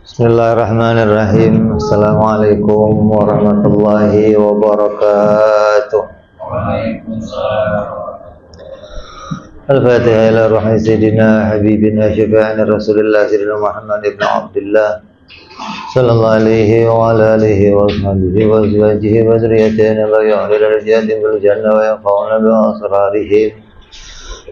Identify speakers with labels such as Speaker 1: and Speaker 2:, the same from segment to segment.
Speaker 1: Bismillahirrahmanirrahim. Assalamualaikum warahmatullahi wabarakatuh. Al-Fatihah ila ruhi sayyidina habibina syafi'ina Rasulillah sayyidina Muhammad ibn Abdullah sallallahu alaihi wa ala alihi wa sahbihi wa azwajihi wa dzurriyyatihi wa ya'lil rijatin bil jannah wa yaqawna bi asrarihim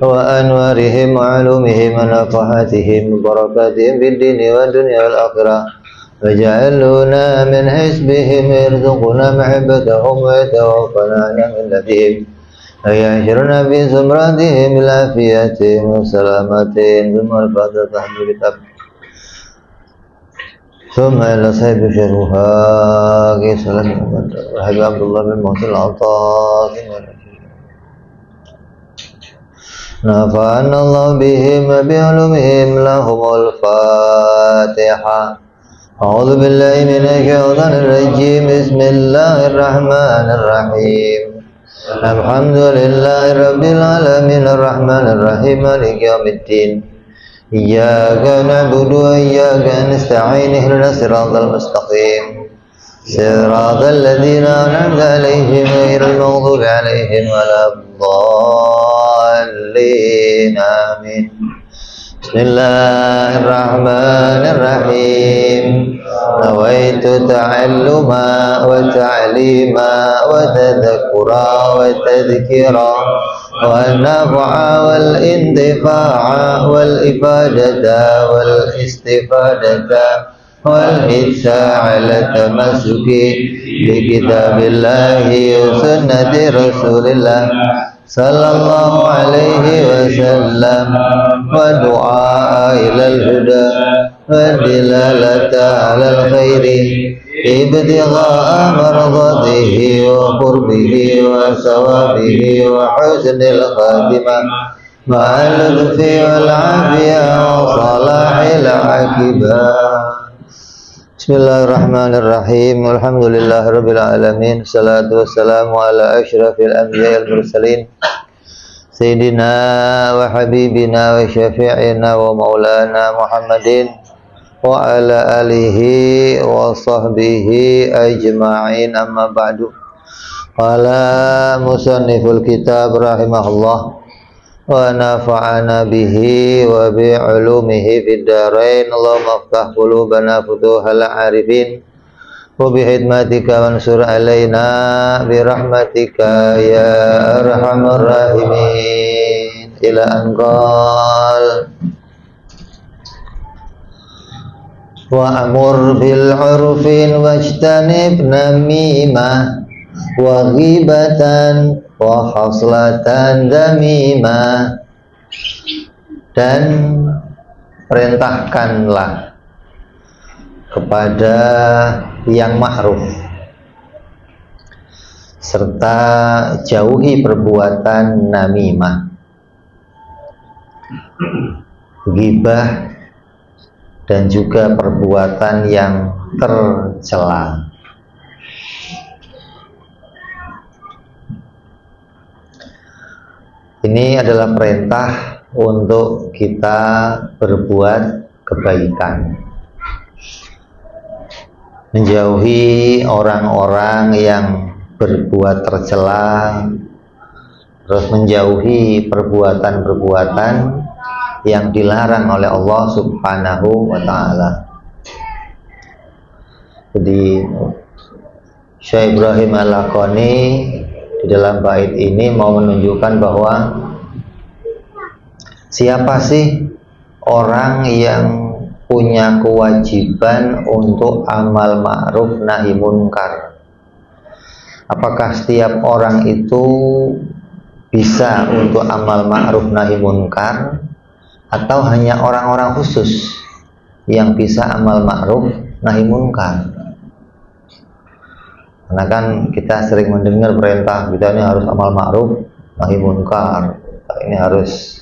Speaker 1: wa anwarihim wa alumihim wa nafahatihim barakatihim fid dini wa dunya wal akhirah waj'alna min hisbihim irzuqna mahabbatahum wa tawaffana min ladihim ayashirna bi zumratihim lafiyatin wa salamatin bimal fadatah kitab thumma ila sahibi syarruha salam wa Abdullah bin Muhsin al-Atas نفعنا الله بهم وبعلومهم لهم الفاتحة أعوذ بالله من الشيطان الرجيم بسم الله الرحمن الرحيم الحمد لله رب العالمين الرحمن الرحيم مالك يوم الدين إياك نعبد وإياك نستعين اهدنا الصراط المستقيم صراط الذين أنعمت عليهم غير المغضوب عليهم ولا الضالين آمين بسم الله الرحمن الرحيم نويت تعلما وتعليما وتذكرا وتذكيرا والنفع والانتفاع والإفادة والاستفادة والحث على التمسك بكتاب الله وسنة رسول الله صلى الله عليه وسلم ودعاء إلى الهدى والدلالة على الخير ابتغاء مرضاته وقربه وثوابه وحسن الخاتمة مع اللطف والعافية وصلاح العاقبة. Bismillahirrahmanirrahim. Alhamdulillahirabbil alamin. Shalatu wassalamu ala asyrafil anbiya'i wal mursalin sayyidina wa habibina wa syafi'ina wa maulana Muhammadin wa ala alihi wa sahbihi ajma'in, amma ba'du. Qala musanniful kitab rahimahullah wa nafa'ana bihi wa bi'ulumihi fid darain. Allahumma aftah qulubana futuhal arifin wa bihidmatika wansur alaina birahmatika ya arhamar rahimin. Ila anqal wa amur bil urfin wajtanib namimah wa ghibatan wa haslatan damimah, dan perintahkanlah kepada yang ma'ruf serta jauhi perbuatan namimah, ghibah, dan juga perbuatan yang tercela. Ini adalah perintah untuk kita berbuat kebaikan, menjauhi orang-orang yang berbuat tercela, terus menjauhi perbuatan-perbuatan yang dilarang oleh Allah Subhanahu wa ta'ala. Jadi Syekh Ibrahim Al-Laqani di dalam bait ini mau menunjukkan bahwa siapa sih orang yang punya kewajiban untuk amal ma'ruf nahi munkar. Apakah setiap orang itu bisa untuk amal ma'ruf nahi munkar, atau hanya orang-orang khusus yang bisa amal ma'ruf nahi munkar? Karena kan kita sering mendengar perintah kita ini harus amal ma'ruf nahi munkar, ini harus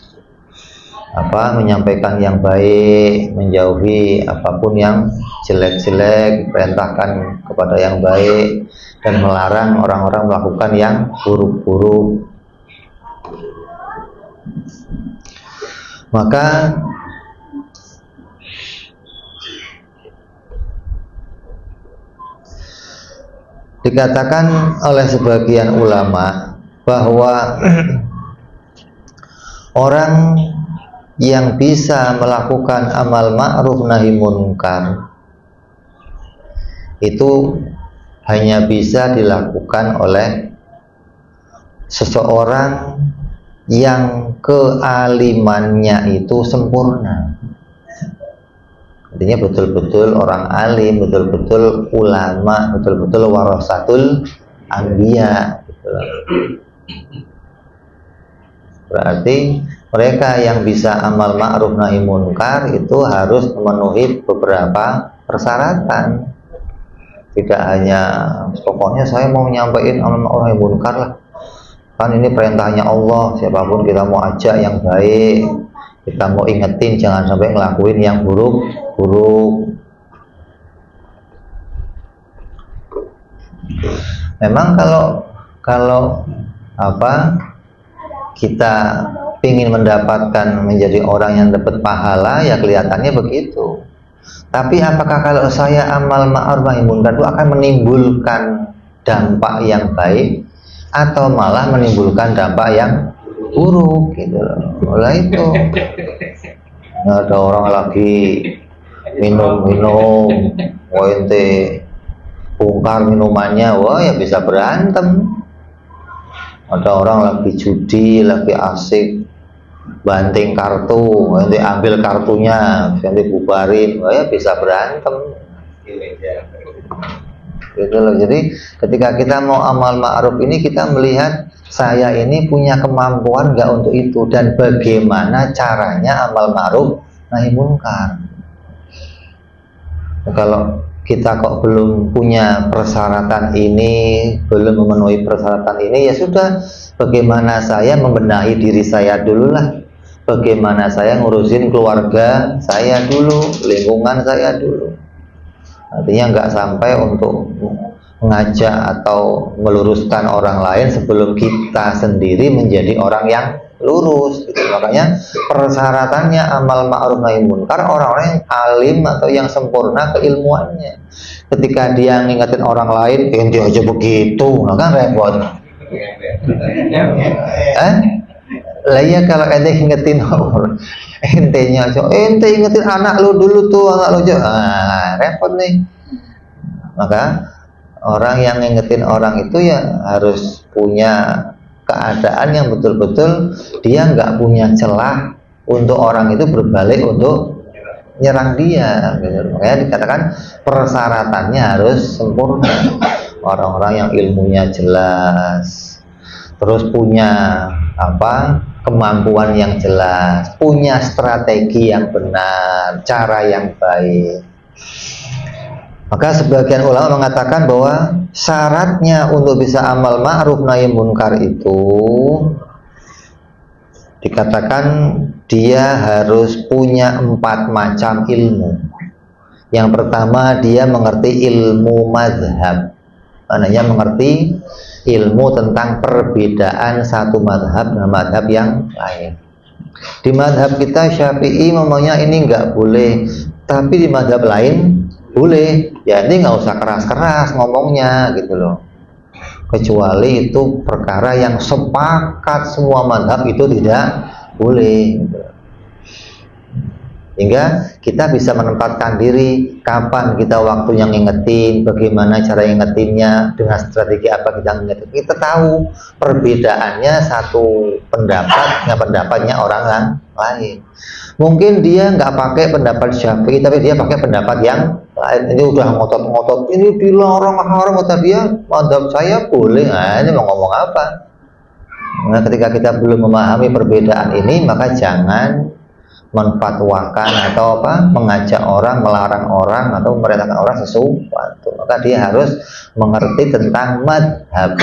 Speaker 1: menyampaikan yang baik, menjauhi apapun yang jelek-jelek, perintahkan kepada yang baik, dan melarang orang-orang melakukan yang buruk-buruk. Maka Dikatakan oleh sebagian ulama bahwa orang yang bisa melakukan amal ma'ruf nahi munkar itu hanya bisa dilakukan oleh seseorang yang kealimannya itu sempurna. Artinya betul-betul orang alim, betul-betul ulama, betul-betul warasatul anbiya gitu. Berarti mereka yang bisa amal ma'ruf nahi munkar itu harus memenuhi beberapa persyaratan. Tidak hanya pokoknya saya mau nyampaikan amal ma'ruf nahi munkar lah, kan ini perintahnya Allah, siapapun kita mau ajak yang baik, kita mau ingetin jangan sampai ngelakuin yang buruk-buruk. Memang kalau kita ingin mendapatkan menjadi orang yang dapat pahala, ya kelihatannya begitu. Tapi apakah kalau saya amal ma'ruf nahi munkar itu akan menimbulkan dampak yang baik atau malah menimbulkan dampak yang buruk gitu loh. Mulai itu ada orang lagi minum, wah ente bongkar minumannya, wah ya bisa berantem. Ada orang lagi judi, lagi asik banting kartu, nanti ambil kartunya, nanti bubarin, wah ya bisa berantem. Gitu loh. Jadi ketika kita mau amal ma'ruf ini, kita melihat saya ini punya kemampuan nggak untuk itu, dan bagaimana caranya amal ma'ruf nahi munkar. Kalau kita kok belum punya persyaratan ini, belum memenuhi persyaratan ini, ya sudah, bagaimana saya membenahi diri saya dulu lah, bagaimana saya ngurusin keluarga saya dulu, lingkungan saya dulu. Artinya nggak sampai untuk mengajak atau meluruskan orang lain sebelum kita sendiri menjadi orang yang lurus gitu. Makanya persyaratannya amal ma'ruf nahi munkar orang-orang yang alim atau yang sempurna keilmuannya. Ketika dia ngingetin orang lain, ente aja begitu, nah kan repot. Lah ya kalau ente ngingetin orang, ente ingetin anak lu dulu tuh, anak lu aja, repot nih. Maka orang yang ngingetin orang itu ya harus punya keadaan yang betul-betul dia nggak punya celah untuk orang itu berbalik untuk nyerang dia gitu. Makanya dikatakan persyaratannya harus sempurna. Orang-orang yang ilmunya jelas, terus punya kemampuan yang jelas, punya strategi yang benar, cara yang baik. Maka sebagian ulama mengatakan bahwa syaratnya untuk bisa amal ma'ruf nahi munkar itu dikatakan dia harus punya 4 macam ilmu. Yang pertama, dia mengerti ilmu mazhab. Maknanya mengerti ilmu tentang perbedaan satu mazhab dengan mazhab yang lain. Di mazhab kita Syafi'i memangnya ini nggak boleh, tapi di mazhab lain boleh. Ya ini nggak usah keras-keras ngomongnya gitu loh, kecuali itu perkara yang sepakat semua mazhab itu tidak boleh gitu. Hingga kita bisa menempatkan diri kapan kita waktu yang ngingetin, bagaimana cara ngingetinnya, dengan strategi apa kita ngingetin. Kita tahu perbedaannya satu pendapat dengan pendapatnya orang lain. Mungkin dia nggak pakai pendapat Syafi'i, tapi dia pakai pendapat yang lain. Ini udah ngotot-ngotot, ini dilarang haram, kata dia, mazhab saya boleh. Nah, ini mau ngomong apa? Nah, ketika kita belum memahami perbedaan ini, maka jangan menfatwakan atau mengajak orang, melarang orang atau memerintahkan orang sesuatu. Maka dia harus mengerti tentang mazhab.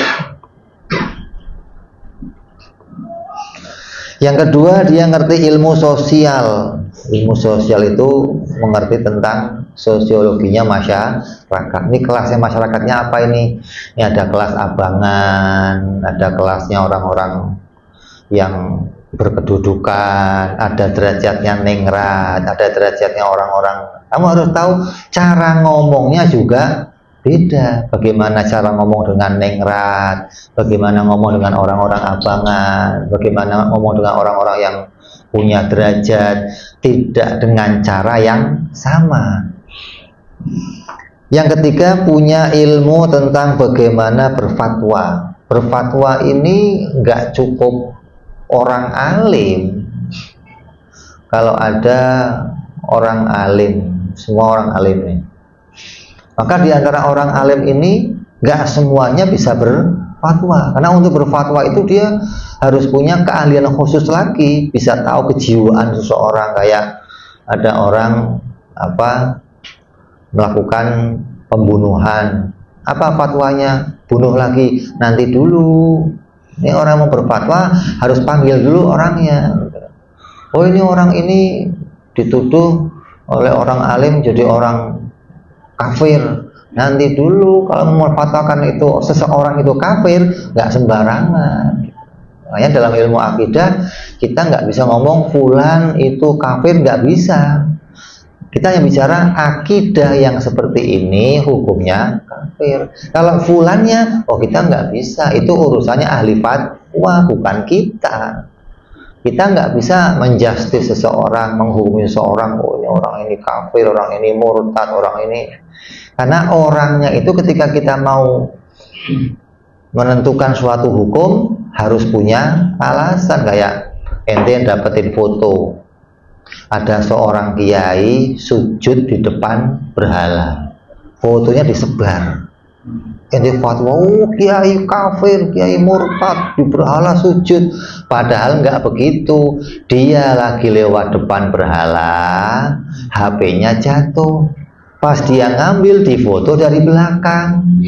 Speaker 1: Yang kedua, dia ngerti ilmu sosial. Ilmu sosial itu mengerti tentang sosiologinya masyarakat. Ini kelasnya masyarakatnya apa ini? Ini ada kelas abangan, ada kelasnya orang-orang yang berkedudukan, ada derajatnya ningrat, ada derajatnya orang-orang. Kamu harus tahu cara ngomongnya juga beda. Bagaimana cara ngomong dengan nengrat, bagaimana ngomong dengan orang-orang abangan, bagaimana ngomong dengan orang-orang yang punya derajat, tidak dengan cara yang sama. Yang ketiga, punya ilmu tentang bagaimana berfatwa. Berfatwa ini nggak cukup orang alim. Kalau ada orang alim, semua orang alim nih, maka di antara orang alim ini nggak semuanya bisa berfatwa. Karena untuk berfatwa itu dia harus punya keahlian khusus lagi, bisa tahu kejiwaan seseorang. Kayak ada orang melakukan pembunuhan, apa fatwanya? Bunuh lagi, nanti dulu. Ini orang mau berfatwa harus panggil dulu orangnya. Oh, ini orang ini dituduh oleh orang alim jadi orang kafir. Nanti dulu kalau mau memfatwakan itu seseorang itu kafir, nggak sembarangan. Makanya dalam ilmu akidah kita nggak bisa ngomong fulan itu kafir, nggak bisa. Kita yang bicara akidah yang seperti ini hukumnya kafir. Kalau fulannya, kita nggak bisa. Itu urusannya ahli fatwa, bukan kita. Kita nggak bisa menjustis seseorang, menghukumi seseorang. Oh, ini orang ini kafir, orang ini murtad, orang ini. Karena orangnya itu ketika kita mau menentukan suatu hukum harus punya alasan. Kayak ente dapetin foto, ada seorang kiai sujud di depan berhala, fotonya disebar. Ente fatwa, kiai kafir, kiai murtad, di berhala sujud. Padahal nggak begitu. Dia lagi lewat depan berhala, HP-nya jatuh. Pas dia ngambil, difoto dari belakang,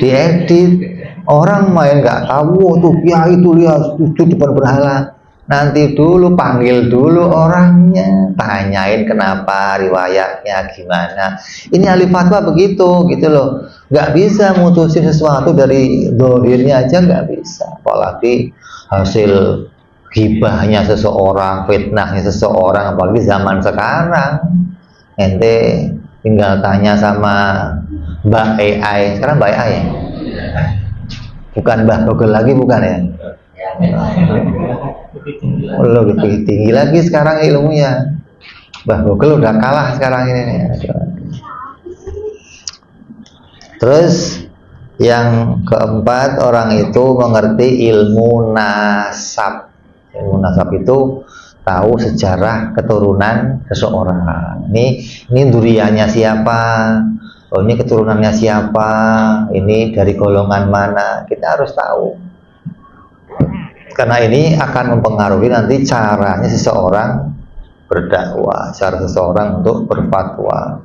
Speaker 1: diedit. Orang main nggak tahu tuh kiai itu lihat sujud depan berhala. Nanti dulu panggil dulu orangnya, tanyain kenapa, riwayatnya gimana. Ini ahli fatwa begitu, gitu loh. Nggak bisa mutusin sesuatu dari dohirnya aja, nggak bisa. Apalagi hasil ghibahnya seseorang, fitnahnya seseorang, apalagi zaman sekarang. Ente tinggal tanya sama Mbak AI. Sekarang Mbak AI ya? Bukan Mbak Google lagi, bukan ya? Lebih tinggi lagi sekarang ilmunya. Mbah Google udah kalah sekarang ini. Terus yang keempat, orang itu mengerti ilmu nasab. Ilmu nasab itu tahu sejarah keturunan seseorang. Ini duriannya siapa? Oh, ini keturunannya siapa? Ini dari golongan mana? Kita harus tahu. Karena ini akan mempengaruhi nanti caranya seseorang berdakwah, cara seseorang untuk berfatwa.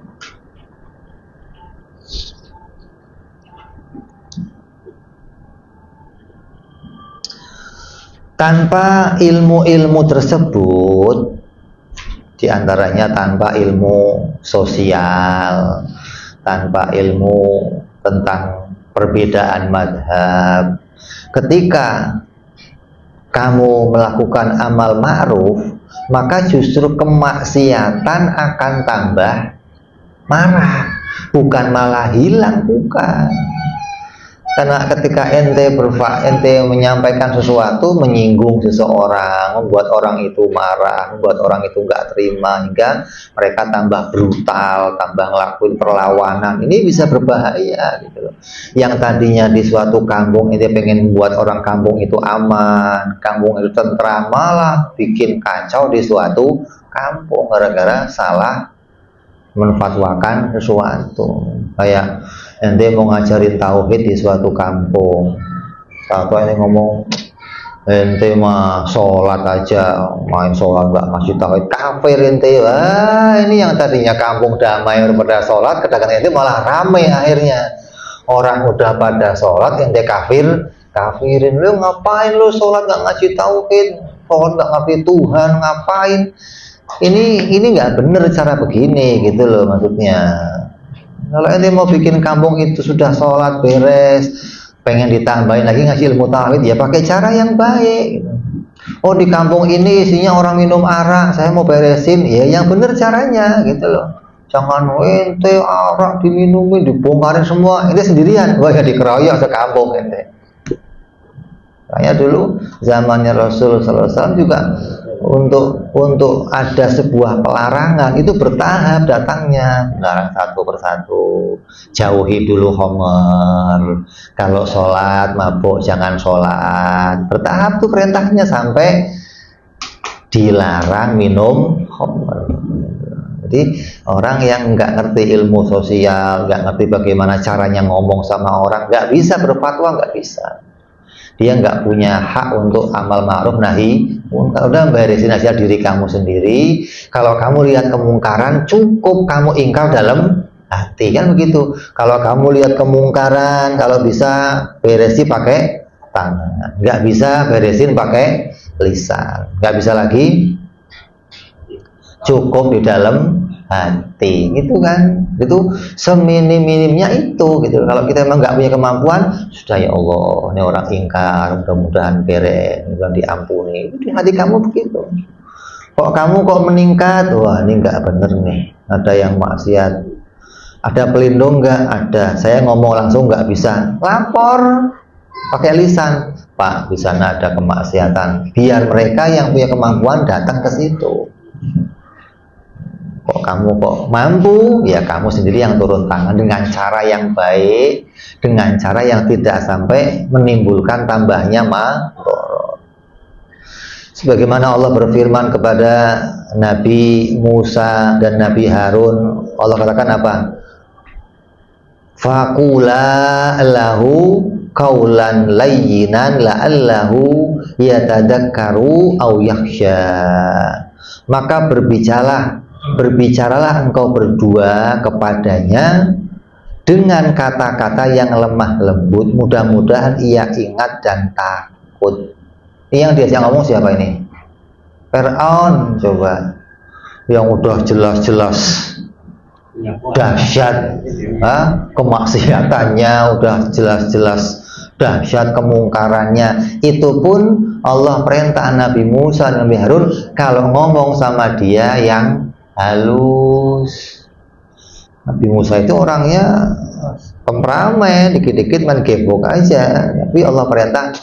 Speaker 1: Tanpa ilmu-ilmu tersebut, diantaranya tanpa ilmu sosial, tanpa ilmu tentang perbedaan mazhab, ketika kamu melakukan amal ma'ruf, maka justru kemaksiatan akan tambah marah, bukan malah hilang, bukan. Karena ketika ente menyampaikan sesuatu, menyinggung seseorang, membuat orang itu marah, membuat orang itu nggak terima, hingga mereka tambah brutal, tambah ngelakuin perlawanan, ini bisa berbahaya gitu loh. Yang tadinya di suatu kampung ente pengen membuat orang kampung itu aman, kampung itu tentram, malah bikin kacau di suatu kampung gara-gara salah menfatwakan sesuatu. Kayak ente mau ngajarin tauhid di suatu kampung, atau ini ngomong ente mah sholat aja, main sholat nggak ngasih tauhid, kafir ente. Wah, ini yang tadinya kampung damai pada sholat, kadang-kadang ente malah rame akhirnya. Orang udah pada sholat, ente kafirin. Lu ngapain lu sholat nggak ngasih tauhid, sholat nggak ngerti Tuhan, ngapain? Ini nggak bener cara begini, gitu loh maksudnya. Kalau ente mau bikin kampung itu sudah sholat beres, pengen ditambahin lagi ngasih ilmu tauhid, ya pakai cara yang baik gitu. Oh, di kampung ini isinya orang minum arak, saya mau beresin, ya yang bener caranya gitu loh. jangan ente arak diminumi, dibongkarin semua, ente sendirian, wah ya dikeroyok sekampung ente. Kayak dulu zamannya Rasul SAW juga untuk ada sebuah pelarangan itu bertahap datangnya, larang satu persatu, jauhi dulu homer, kalau sholat mabuk jangan sholat, bertahap tuh perintahnya sampai dilarang minum homer. Jadi orang yang nggak ngerti ilmu sosial, nggak ngerti bagaimana caranya ngomong sama orang, nggak bisa berfatwa, nggak bisa. Dia nggak punya hak untuk amal ma'ruf nahi munkar. Udah beresin aja diri kamu sendiri. Kalau kamu lihat kemungkaran, cukup kamu ingkar dalam hati, kan begitu. Kalau kamu lihat kemungkaran, kalau bisa beresi pakai tangan, nggak bisa beresin pakai lisan, nggak bisa lagi, cukup di dalam hati, gitu kan. Itu seminim-minimnya itu, gitu. Kalau kita memang nggak punya kemampuan, sudah ya Allah, ini orang ingkar, mudah-mudahan beres, mudah diampuni. Itu di hati kamu begitu. Kok kamu kok meningkat, wah ini nggak bener nih, ada yang maksiat, ada pelindung nggak? Ada. Saya ngomong langsung nggak bisa, lapor pakai lisan, Pak, di sana ada kemaksiatan, biar mereka yang punya kemampuan datang ke situ. Kok kamu kok mampu, ya kamu sendiri yang turun tangan dengan cara yang baik, dengan cara yang tidak sampai menimbulkan tambahnya madharat. Sebagaimana Allah berfirman kepada Nabi Musa dan Nabi Harun, Allah katakan apa? Faqula lahu qaulan layyinan la'allahu yatadakkaru aw yakhsha. Maka berbicaralah engkau berdua kepadanya dengan kata-kata yang lemah lembut, mudah-mudahan ia ingat dan takut. Ini yang diajak ngomong siapa ini? Fir'aun, coba, yang udah jelas-jelas dahsyat kemaksiatannya, udah jelas-jelas dahsyat kemungkarannya. Itu pun Allah perintah Nabi Musa dan Nabi Harun kalau ngomong sama dia yang halus. Nabi Musa itu orangnya temperamen, dikit-dikit main gebok aja, tapi Allah perintah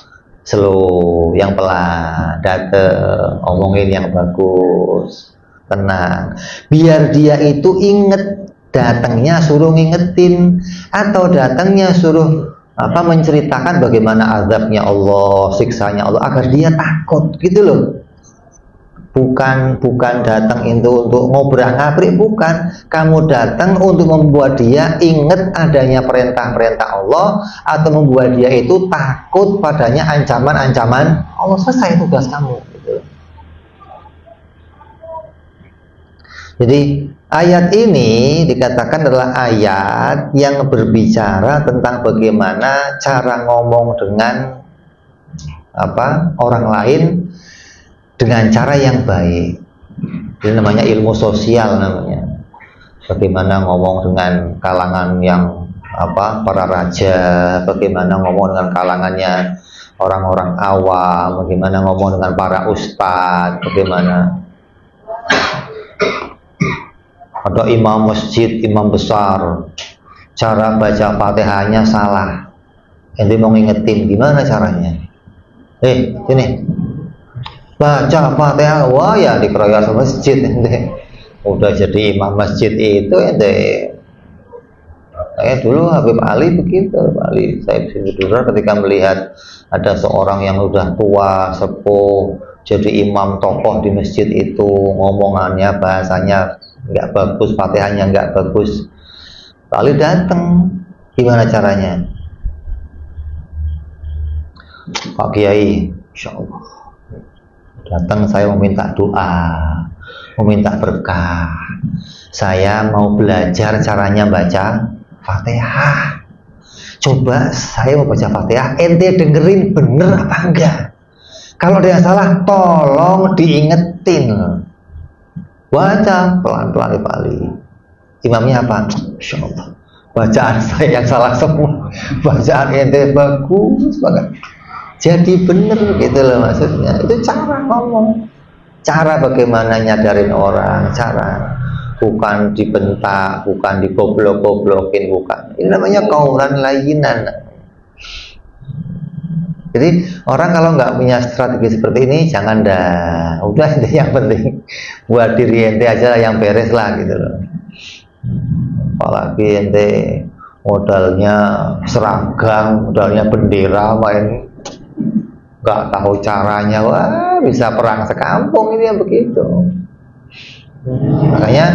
Speaker 1: slow, yang pelan, dateng, ngomongin yang bagus, tenang, biar dia itu inget. Datangnya suruh ngingetin, atau datangnya suruh menceritakan bagaimana azabnya Allah, siksanya Allah, agar dia takut, gitu loh. Bukan datang itu untuk ngobrak-ngabrik, bukan. Kamu datang untuk membuat dia ingat adanya perintah-perintah Allah, atau membuat dia itu takut padanya ancaman-ancaman Allah. Selesai tugas kamu, gitu. Jadi ayat ini dikatakan adalah ayat yang berbicara tentang bagaimana cara ngomong dengan orang lain dengan cara yang baik. Ini namanya ilmu sosial namanya. Bagaimana ngomong dengan kalangan yang para raja, bagaimana ngomong dengan kalangannya orang-orang awam, bagaimana ngomong dengan para ustadz, bagaimana ada imam masjid, imam besar, cara baca Fatihahnya salah. Ente mau ngingetin gimana caranya? Sini. Baca Fatihah, wah ya dikeroyok sama masjid ente. Udah jadi imam masjid itu ente. Kayak dulu Habib Ali begitu, Habib Ali Said Sibudura ketika melihat ada seorang yang udah tua, sepuh, jadi imam tokoh di masjid itu, ngomongannya, bahasanya nggak bagus, Fatihahnya nggak bagus. Pak Ali datang, gimana caranya? Pak Kiai, Insya Allah datang, saya meminta doa, meminta berkah. Saya mau belajar caranya baca Fatihah. Coba saya mau baca Fatihah, ente dengerin bener apa enggak? Kalau ada yang salah, tolong diingetin. Baca pelan-pelan Pak Ali. Imamnya apa? Insya Allah bacaan saya yang salah semua, bacaan ente bagus banget. Jadi bener gitu loh maksudnya. Itu cara ngomong, cara bagaimana nyadarin orang, cara bukan dibentak, bukan digoblok-goblokin, bukan. Ini namanya qaulan layyinan. Jadi orang kalau nggak punya strategi seperti ini, jangan dah. Udah yang penting buat diri ente aja yang beres lah gitu loh. Apalagi ente modalnya seragam, modalnya bendera, main nggak tahu caranya, wah bisa perang sekampung ini yang begitu. Makanya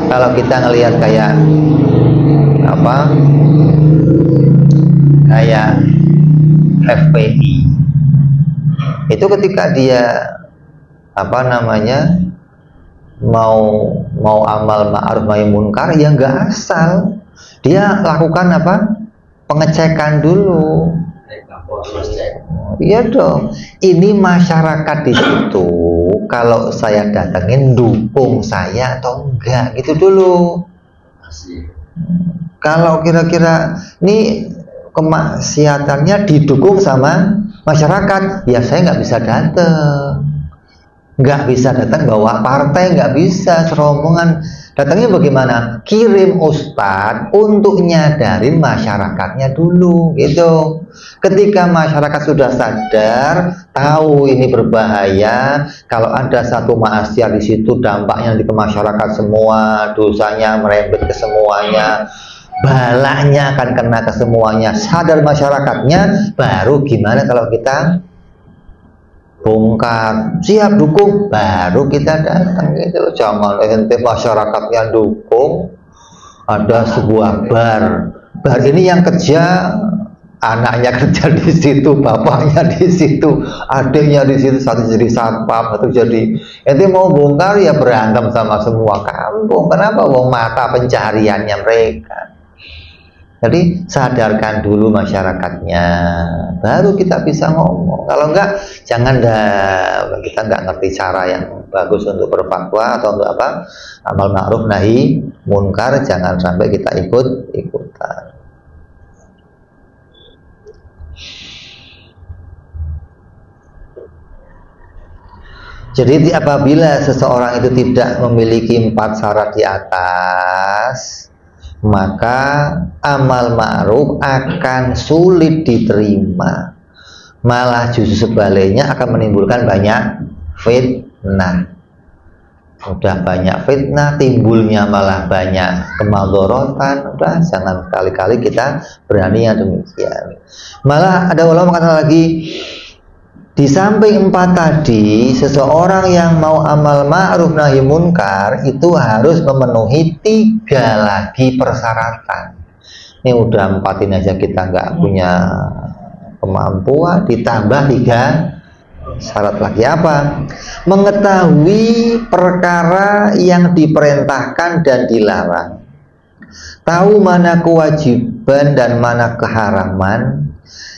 Speaker 1: kalau kita ngelihat kayak apa, kayak FPI itu ketika dia apa namanya mau amal ma'ruf nahi munkar, ya nggak asal, dia lakukan apa, pengecekan dulu. Iya dong, ini masyarakat di situ kalau saya datengin dukung saya atau enggak gitu dulu. Kalau kira-kira ini kemaksiatannya didukung sama masyarakat, ya saya nggak bisa datang. Nggak bisa datang bawa partai, nggak bisa serombongan. Datangnya bagaimana? Kirim ustadz untuk nyadarin masyarakatnya dulu gitu. Ketika masyarakat sudah sadar, tahu ini berbahaya, kalau ada satu maksiat di situ dampaknya ke masyarakat semua, dosanya merembet ke semuanya, balanya akan kena ke semuanya, sadar masyarakatnya, baru gimana kalau kita bongkar, siap dukung, baru kita datang gitu. Jangan ente masyarakatnya dukung, ada sebuah bar ini yang kerja, anaknya kerja di situ, bapaknya di situ, adiknya di situ, satu jadi satpam, satu jadi, ente mau bongkar ya berantem sama semua kampung. Kenapa? Wong mata pencahariannya mereka. Jadi sadarkan dulu masyarakatnya, baru kita bisa ngomong. Kalau enggak, jangan dah, kita nggak ngerti cara yang bagus untuk berfatwa atau untuk apa, amal ma'ruf nahi munkar, jangan sampai kita ikut-ikutan. Jadi apabila seseorang itu tidak memiliki 4 syarat di atas, maka amal ma'ruf akan sulit diterima, malah justru sebaliknya akan menimbulkan banyak fitnah. Udah banyak fitnah, timbulnya malah banyak kemadharatan. Udah, jangan sekali-kali kita berani yang demikian. Malah ada ulama mengatakan lagi, di samping 4 tadi, seseorang yang mau amal ma'ruf nahi munkar itu harus memenuhi 3 lagi persyaratan. Ini udah 4 ini aja kita nggak punya kemampuan, ditambah 3 syarat lagi. Apa? Mengetahui perkara yang diperintahkan dan dilarang, tahu mana kewajiban dan mana keharaman,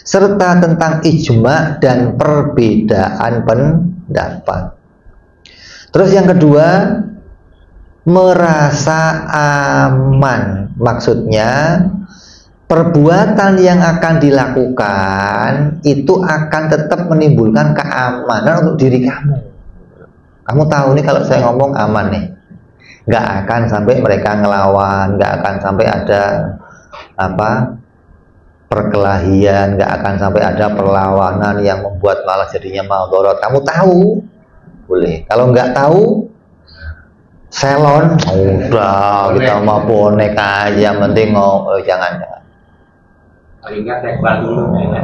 Speaker 1: serta tentang ijma dan perbedaan pendapat. Terus yang kedua, merasa aman. Maksudnya perbuatan yang akan dilakukan itu akan tetap menimbulkan keamanan untuk diri kamu. Kamu tahu nih kalau saya ngomong aman nih, nggak akan sampai mereka ngelawan, nggak akan sampai ada apa, perkelahian, nggak akan sampai ada perlawanan yang membuat malah jadinya maldorot. Kamu tahu, boleh. Kalau nggak tahu, selon, udah kita mau bonek aja, yang penting jangan.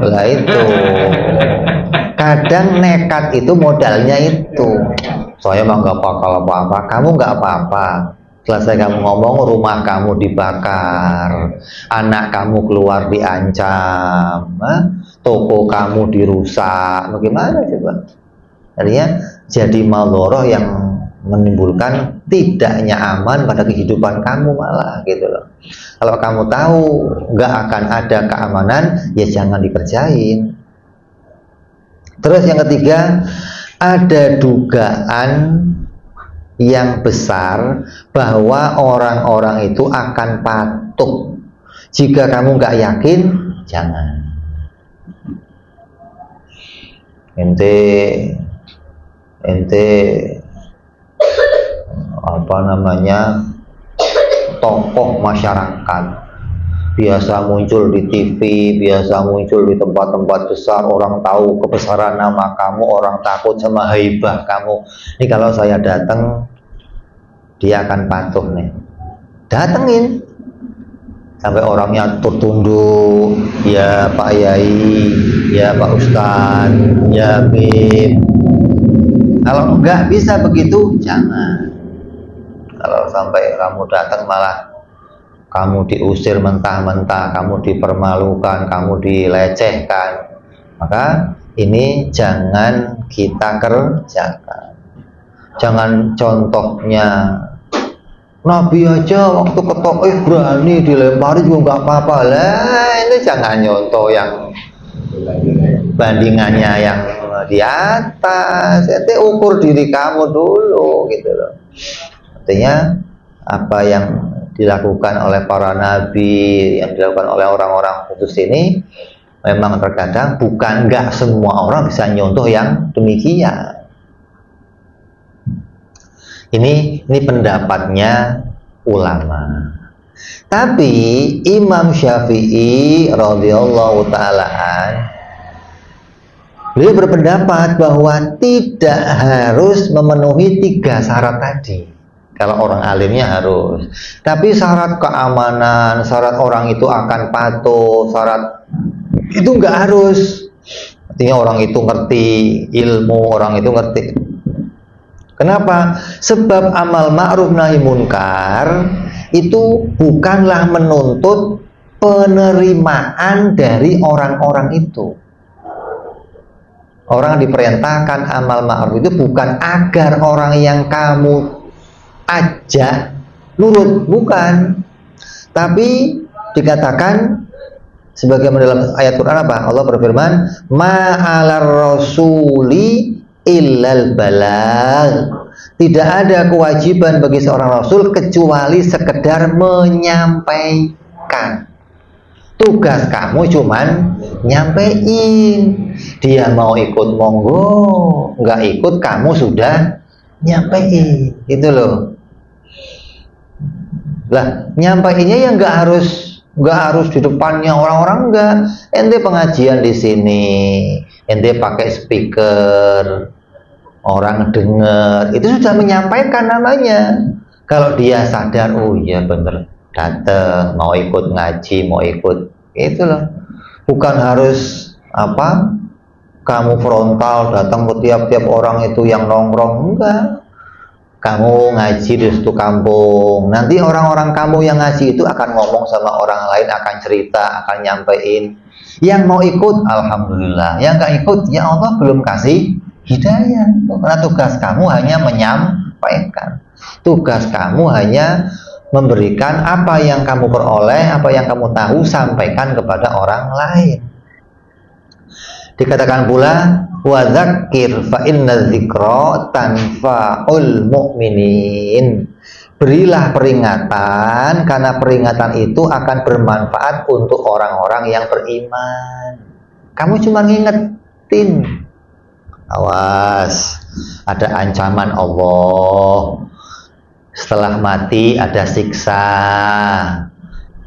Speaker 1: Lah itu, kadang nekat itu modalnya itu. Saya mah nggak bakal apa-apa, kamu nggak apa-apa. Selesai kamu ngomong, rumah kamu dibakar, anak kamu keluar diancam, toko kamu dirusak, bagaimana coba? Artinya jadi maldoroh yang menimbulkan tidaknya aman pada kehidupan kamu malah gitu loh. Kalau kamu tahu nggak akan ada keamanan, ya jangan dikerjain. Terus yang ketiga, ada dugaan yang besar bahwa orang-orang itu akan patuh. Jika kamu nggak yakin, jangan. Ente apa namanya, tokoh masyarakat, biasa muncul di TV, biasa muncul di tempat-tempat besar, orang tahu kebesaran nama kamu, orang takut sama haibah kamu. Ini kalau saya datang, dia akan patuh nih. Datengin sampai orangnya tertunduk, ya Pak Yai, ya Pak Ustadz, ya Bib. Kalau nggak bisa begitu, jangan. Kalau sampai kamu datang malah kamu diusir mentah-mentah, kamu dipermalukan, kamu dilecehkan, maka ini jangan kita kerjakan. Jangan contohnya Nabi aja waktu ketok berani dilempari juga nggak apa-apa lah. Ini jangan nyontoh yang bandingannya yang di atas. Itu ukur diri kamu dulu gitu loh. Artinya apa yang dilakukan oleh para nabi, yang dilakukan oleh orang-orang khusus ini, memang terkadang bukan nggak semua orang bisa nyontoh yang demikian. Ini pendapatnya ulama. Tapi Imam Syafi'i radhiyallahu ta'ala beliau berpendapat bahwa tidak harus memenuhi 3 syarat tadi. Kalau orang alimnya harus. Tapi syarat keamanan, syarat orang itu akan patuh, syarat itu nggak harus. Artinya orang itu ngerti ilmu, orang itu ngerti. Kenapa? Sebab amal ma'ruf nahi munkar itu bukanlah menuntut penerimaan dari orang-orang itu. Orang diperintahkan amal ma'ruf itu bukan agar orang yang kamu ajak nurut, bukan. Tapi dikatakan sebagaimana dalam ayat Quran apa? Allah berfirman, ma'alar rasuli illal balagh. Tidak ada kewajiban bagi seorang rasul kecuali sekedar menyampaikan. Tugas kamu cuman nyampein. Dia mau ikut monggo, nggak ikut kamu sudah nyampein, gitu loh. Lah, nyampeinnya ya nggak harus di depannya orang-orang, enggak. Ente pengajian di sini, ente pakai speaker, orang dengar, itu sudah menyampaikan namanya. Kalau dia sadar, oh iya bener, datang, mau ikut ngaji, mau ikut, itu loh. Bukan harus apa, kamu frontal datang ke tiap-tiap orang itu yang nongkrong, enggak. Kamu ngaji di satu kampung, nanti orang-orang kamu yang ngaji itu akan ngomong sama orang lain, akan cerita, akan nyampein. Yang mau ikut, alhamdulillah. Yang nggak ikut, ya Allah belum kasih hidayah. Karena tugas kamu hanya menyampaikan. Tugas kamu hanya memberikan apa yang kamu peroleh, apa yang kamu tahu, sampaikan kepada orang lain. Dikatakan pula, wa dzakir fa inna dzikra tanfa'ul mu'minin. Berilah peringatan, karena peringatan itu akan bermanfaat untuk orang-orang yang beriman. Kamu cuma ngingetin, awas, ada ancaman Allah. Setelah mati ada siksa.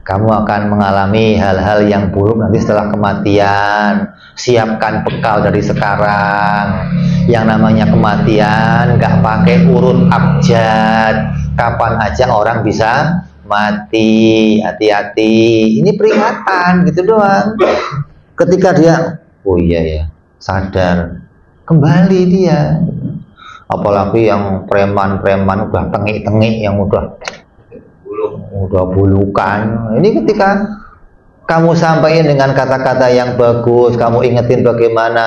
Speaker 1: Kamu akan mengalami hal-hal yang buruk nanti setelah kematian. Siapkan bekal dari sekarang. Yang namanya kematian nggak pakai urut abjad. Kapan aja orang bisa mati. Hati-hati. Ini peringatan gitu doang. Ketika dia, oh iya ya, sadar, kembali dia. Apalagi yang preman-preman udah tengik-tengik, yang udah bulukan. Ini ketika kamu sampaikan dengan kata-kata yang bagus, kamu ingetin bagaimana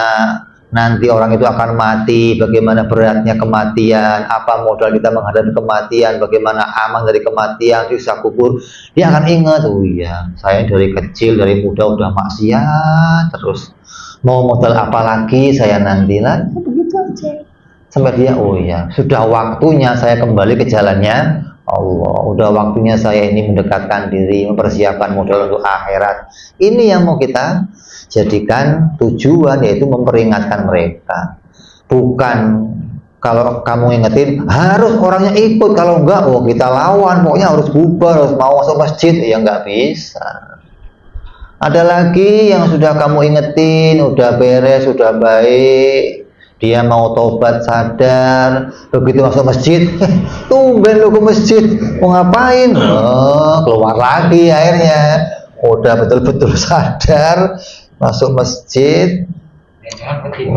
Speaker 1: nanti orang itu akan mati, bagaimana beratnya kematian, apa modal kita menghadapi kematian, bagaimana aman dari kematian, siksa kubur, dia akan ingat, oh iya, saya dari kecil, dari muda udah maksiat terus, mau modal apa lagi saya nanti lah, begitu aja. Sampai dia, oh iya, sudah waktunya saya kembali ke jalannya Allah, udah waktunya saya ini mendekatkan diri, mempersiapkan modal untuk akhirat. Ini yang mau kita jadikan tujuan, yaitu memperingatkan mereka. Bukan kalau kamu ingetin harus orangnya ikut, kalau enggak oh kita lawan, pokoknya harus bubar, harus mau masuk masjid, ya nggak bisa. Ada lagi yang sudah kamu ingetin, udah beres, sudah baik, dia mau tobat sadar, begitu masuk masjid, tumben lu ke masjid, mau ngapain? Oh, keluar lagi akhirnya, udah betul-betul sadar, masuk masjid.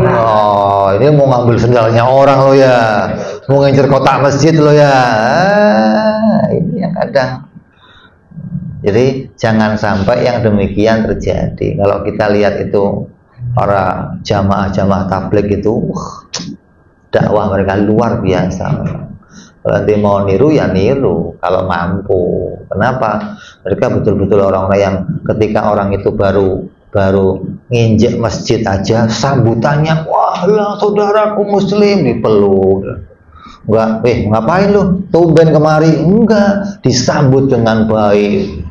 Speaker 1: Oh, ini mau ngambil sendalnya orang lo ya, mau ngincer kotak masjid lo ya. Ini yang kadang. Jadi jangan sampai yang demikian terjadi. Kalau kita lihat itu para jamaah-jamaah tabligh itu, dakwah mereka luar biasa. Kalau nanti mau niru ya niru, kalau mampu. Kenapa? Mereka betul-betul orang-orang yang ketika orang itu baru nginjek masjid aja, sambutannya, wah lah saudaraku muslim, dipeluk. Enggak, ngapain lu? Tumben kemari? Enggak, disambut dengan baik.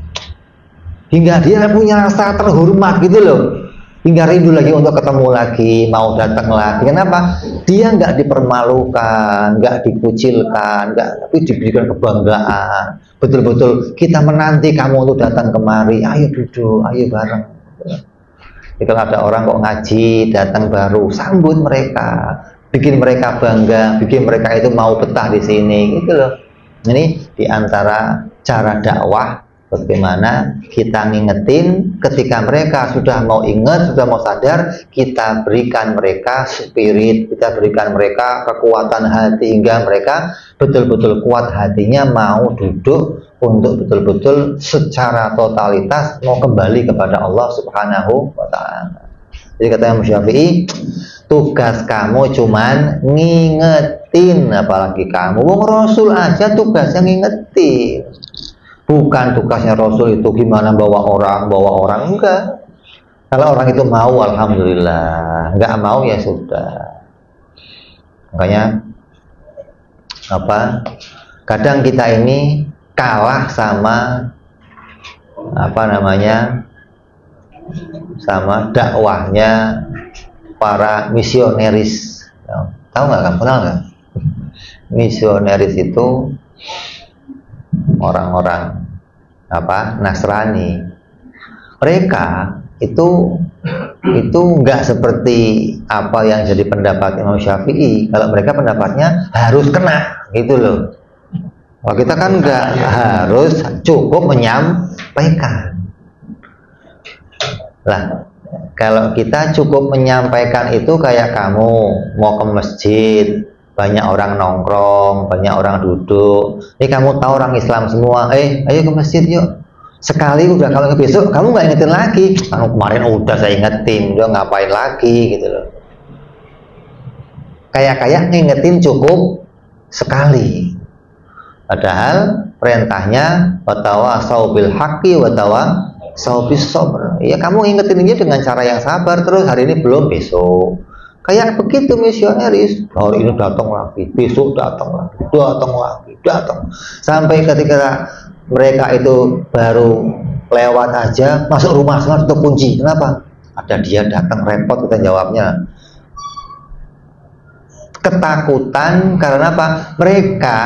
Speaker 1: Hingga dia punya rasa terhormat gitu loh. Hingga rindu lagi untuk ketemu lagi, mau datang lagi. Kenapa? Dia nggak dipermalukan, nggak dikucilkan, tapi diberikan kebanggaan. Betul-betul kita menanti kamu untuk datang kemari. Ayo duduk, ayo bareng. Kalau ada orang kok ngaji, datang baru, sambut mereka, bikin mereka bangga, bikin mereka itu mau betah di sini, gitu loh. Ini diantara cara dakwah, bagaimana kita ngingetin ketika mereka sudah mau ingat, sudah mau sadar, kita berikan mereka spirit, kita berikan mereka kekuatan hati hingga mereka betul-betul kuat hatinya mau duduk untuk betul-betul secara totalitas mau kembali kepada Allah Subhanahu wa ta'ala. Jadi kata Imam Syafi'i, tugas kamu cuman ngingetin, apalagi kamu wong Rasul aja tugasnya ngingetin. Bukan tugasnya Rasul itu gimana bawa orang enggak. Kalau orang itu mau alhamdulillah, enggak mau ya sudah. Makanya kadang kita ini kalah sama sama dakwahnya para misioneris. Tahu nggak kamu? Kenal nggak? Misioneris itu orang-orang Nasrani. Mereka itu nggak seperti apa yang jadi pendapat Imam Syafi'i. Kalau mereka pendapatnya harus kena gitu loh. Kalau kita kan nggak, harus cukup menyampaikan. Lah, kalau kita cukup menyampaikan itu kayak kamu mau ke masjid, banyak orang nongkrong, banyak orang duduk. Ini kamu tahu orang Islam semua, ayo ke masjid yuk. Sekali udah, kalau besok kamu nggak ingetin lagi. Kemarin udah saya ingetin, udah ngapain lagi gitu loh. Kayak ngingetin cukup sekali. Padahal perintahnya watawasau bil haqqi watawasau bis sabr. Ya kamu ingetin dia dengan cara yang sabar terus, hari ini belum, besok. Kayak begitu misioneris, hari ini datang lagi, besok datang lagi. Sampai ketika mereka itu baru lewat aja, masuk rumah semua tutup kunci. Kenapa? Ada dia datang, repot kita jawabnya. Ketakutan karena apa? Mereka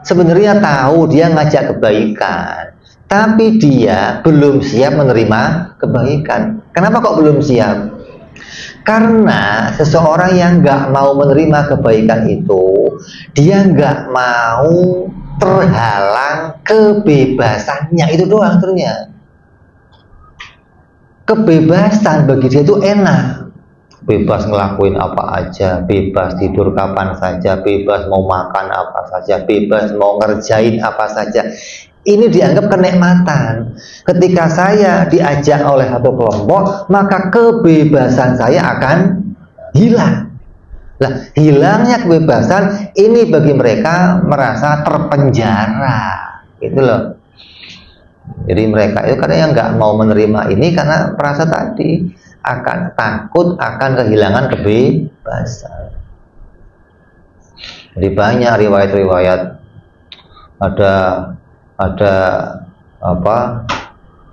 Speaker 1: sebenarnya tahu dia ngajak kebaikan, tapi dia belum siap menerima kebaikan. Kenapa kok belum siap? Karena seseorang yang nggak mau menerima kebaikan itu, dia nggak mau terhalang kebebasannya, itu doang ternyata. Kebebasan bagi dia itu enak. Bebas ngelakuin apa aja, bebas tidur kapan saja, bebas mau makan apa saja, bebas mau ngerjain apa saja. Ini dianggap kenikmatan. Ketika saya diajak oleh satu kelompok, maka kebebasan saya akan hilang. Nah, hilangnya kebebasan ini bagi mereka merasa terpenjara, gitu loh. Jadi mereka itu kadang yang nggak mau menerima ini karena merasa tadi akan takut akan kehilangan kebebasan. Jadi banyak riwayat-riwayat, ada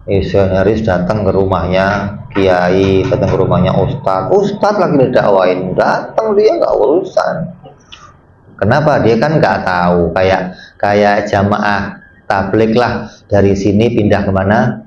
Speaker 1: misionaris datang ke rumahnya datang ke rumahnya ustadz lagi didakwain, datang dia nggak urusan, Kenapa? Dia kan nggak tahu, kayak jamaah tabligh lah, dari sini pindah kemana,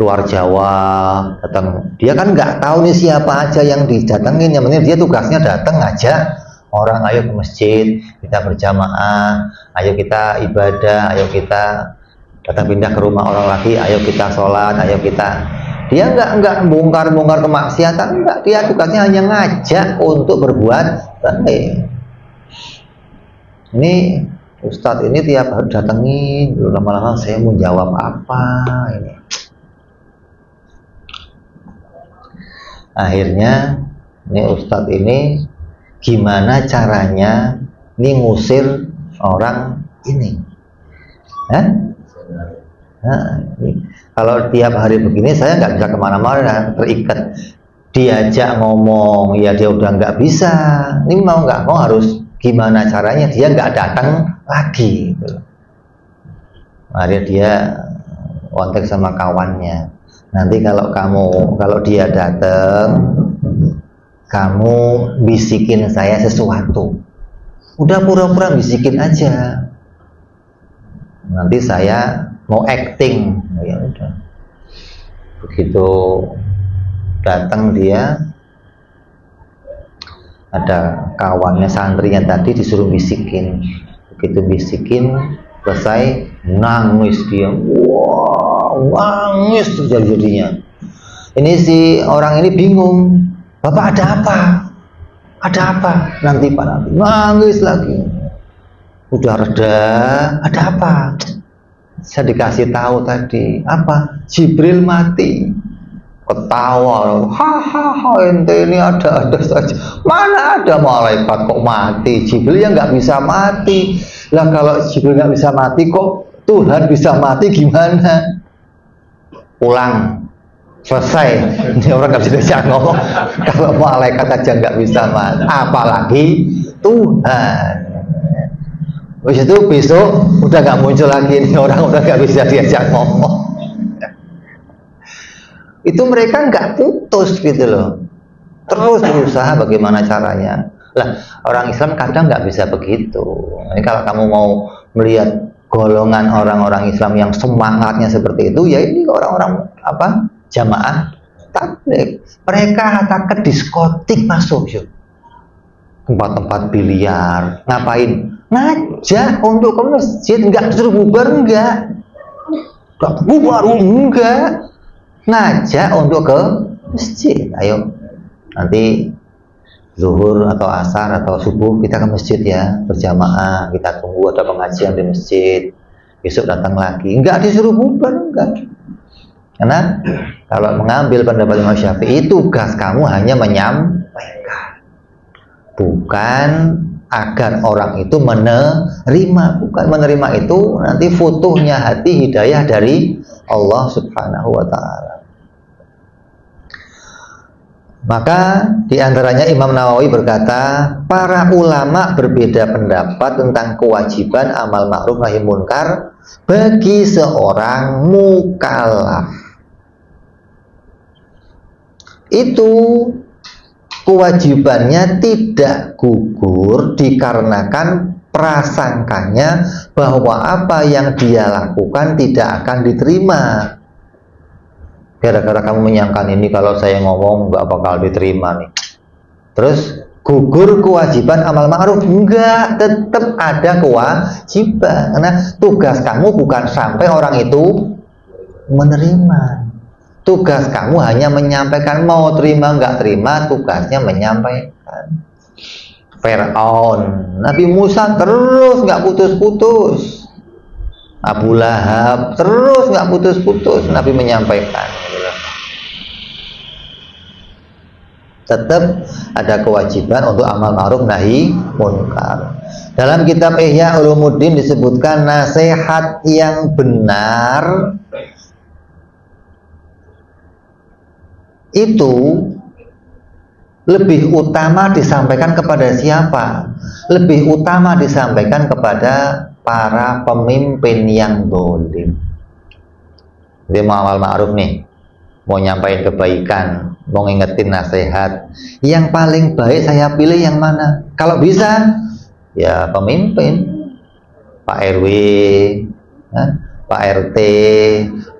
Speaker 1: luar Jawa, datang. Dia kan nggak tahu nih siapa aja yang didatengin. Yang penting dia tugasnya datang aja orang, ayo ke masjid, kita berjamaah, ayo kita ibadah, ayo kita datang pindah ke rumah orang lagi, ayo kita sholat, ayo kita. Dia nggak bongkar-bongkar kemaksiatan, enggak. Dia tugasnya hanya ngajak untuk berbuat baik. Ini Ustadz ini tiap hari datengin, lama-lama saya mau jawab apa ini. Akhirnya ini Ustadz ini gimana caranya ini ngusir orang ini? Kalau tiap hari begini saya nggak bisa kemana-mana, terikat. Diajak ngomong, ya dia udah nggak bisa. Ini mau nggak mau harus gimana caranya dia nggak datang lagi. Akhirnya dia kontak sama kawannya. Nanti kalau dia datang, kamu bisikin saya sesuatu. Udah pura-pura bisikin aja. Nanti saya mau acting, ya udah. Begitu datang dia, ada kawannya santrinya tadi disuruh bisikin. Begitu bisikin selesai, nangis dia. Wah, nangis terjadi-jadinya. Ini si orang ini bingung. Bapak ada apa? Ada apa? Nanti Pak, nanti nangis lagi. Udah reda, ada apa? Saya dikasih tahu tadi, apa? Jibril mati. Ketawa, hahaha, ente ini ada saja. Mana ada malaikat kok mati? Jibril yang nggak bisa mati. Lah kalau Jibril nggak bisa mati, kok Tuhan bisa mati gimana? Pulang, selesai. Ini orang nggak bisa diajak ngomong. Kalau malaikat aja nggak bisa mati, apalagi Tuhan. Habis itu besok udah nggak muncul lagi, ini orang udah nggak bisa diajak ngomong. Itu mereka nggak putus gitu loh, terus berusaha bagaimana caranya. Lah orang Islam kadang nggak bisa begitu. Ini kalau kamu mau melihat golongan orang-orang Islam yang semangatnya seperti itu, ya ini orang-orang apa, jamaah tabligh. Mereka hatta ke diskotik masuk, yuk. Tempat-tempat biliar, ngapain? Ngajak untuk ke masjid, nggak disuruh bubar, enggak bubar, enggak, ngajak untuk ke masjid. Ayo nanti zuhur atau asar atau subuh kita ke masjid ya, berjamaah, kita tunggu ada pengajian di masjid, besok datang lagi. Enggak disuruh bubar, enggak. Karena kalau mengambil pendapat Imam Syafi'i, tugas kamu hanya menyampaikan, bukan agar orang itu menerima. Bukan menerima itu nanti futuhnya hati, hidayah dari Allah Subhanahu wa ta'ala. Maka diantaranya Imam Nawawi berkata, para ulama berbeda pendapat tentang kewajiban amal ma'ruf nahi munkar bagi seorang mukallaf. Itu kewajibannya tidak gugur dikarenakan prasangkanya bahwa apa yang dia lakukan tidak akan diterima. Gara-gara kamu menyangka ini kalau saya ngomong nggak bakal diterima nih, terus gugur kewajiban amal ma'ruf? Enggak, tetap ada kewajiban. Karena tugas kamu bukan sampai orang itu menerima. Tugas kamu hanya menyampaikan, mau terima nggak terima, tugasnya menyampaikan. Fir'aun, Nabi Musa terus nggak putus-putus. Abu Lahab terus nggak putus-putus, Nabi menyampaikan. Tetap ada kewajiban untuk amal ma'ruf nahi munkar. Dalam kitab Ihya Ulumuddin disebutkan nasihat yang benar itu lebih utama disampaikan kepada siapa? Lebih utama disampaikan kepada para pemimpin yang dolim. Dia mau amal ma'ruf nih, mau nyampaikan kebaikan, mau ngingetin nasihat. Yang paling baik saya pilih yang mana? Kalau bisa, Ya pemimpin, Pak RW, Pak RT,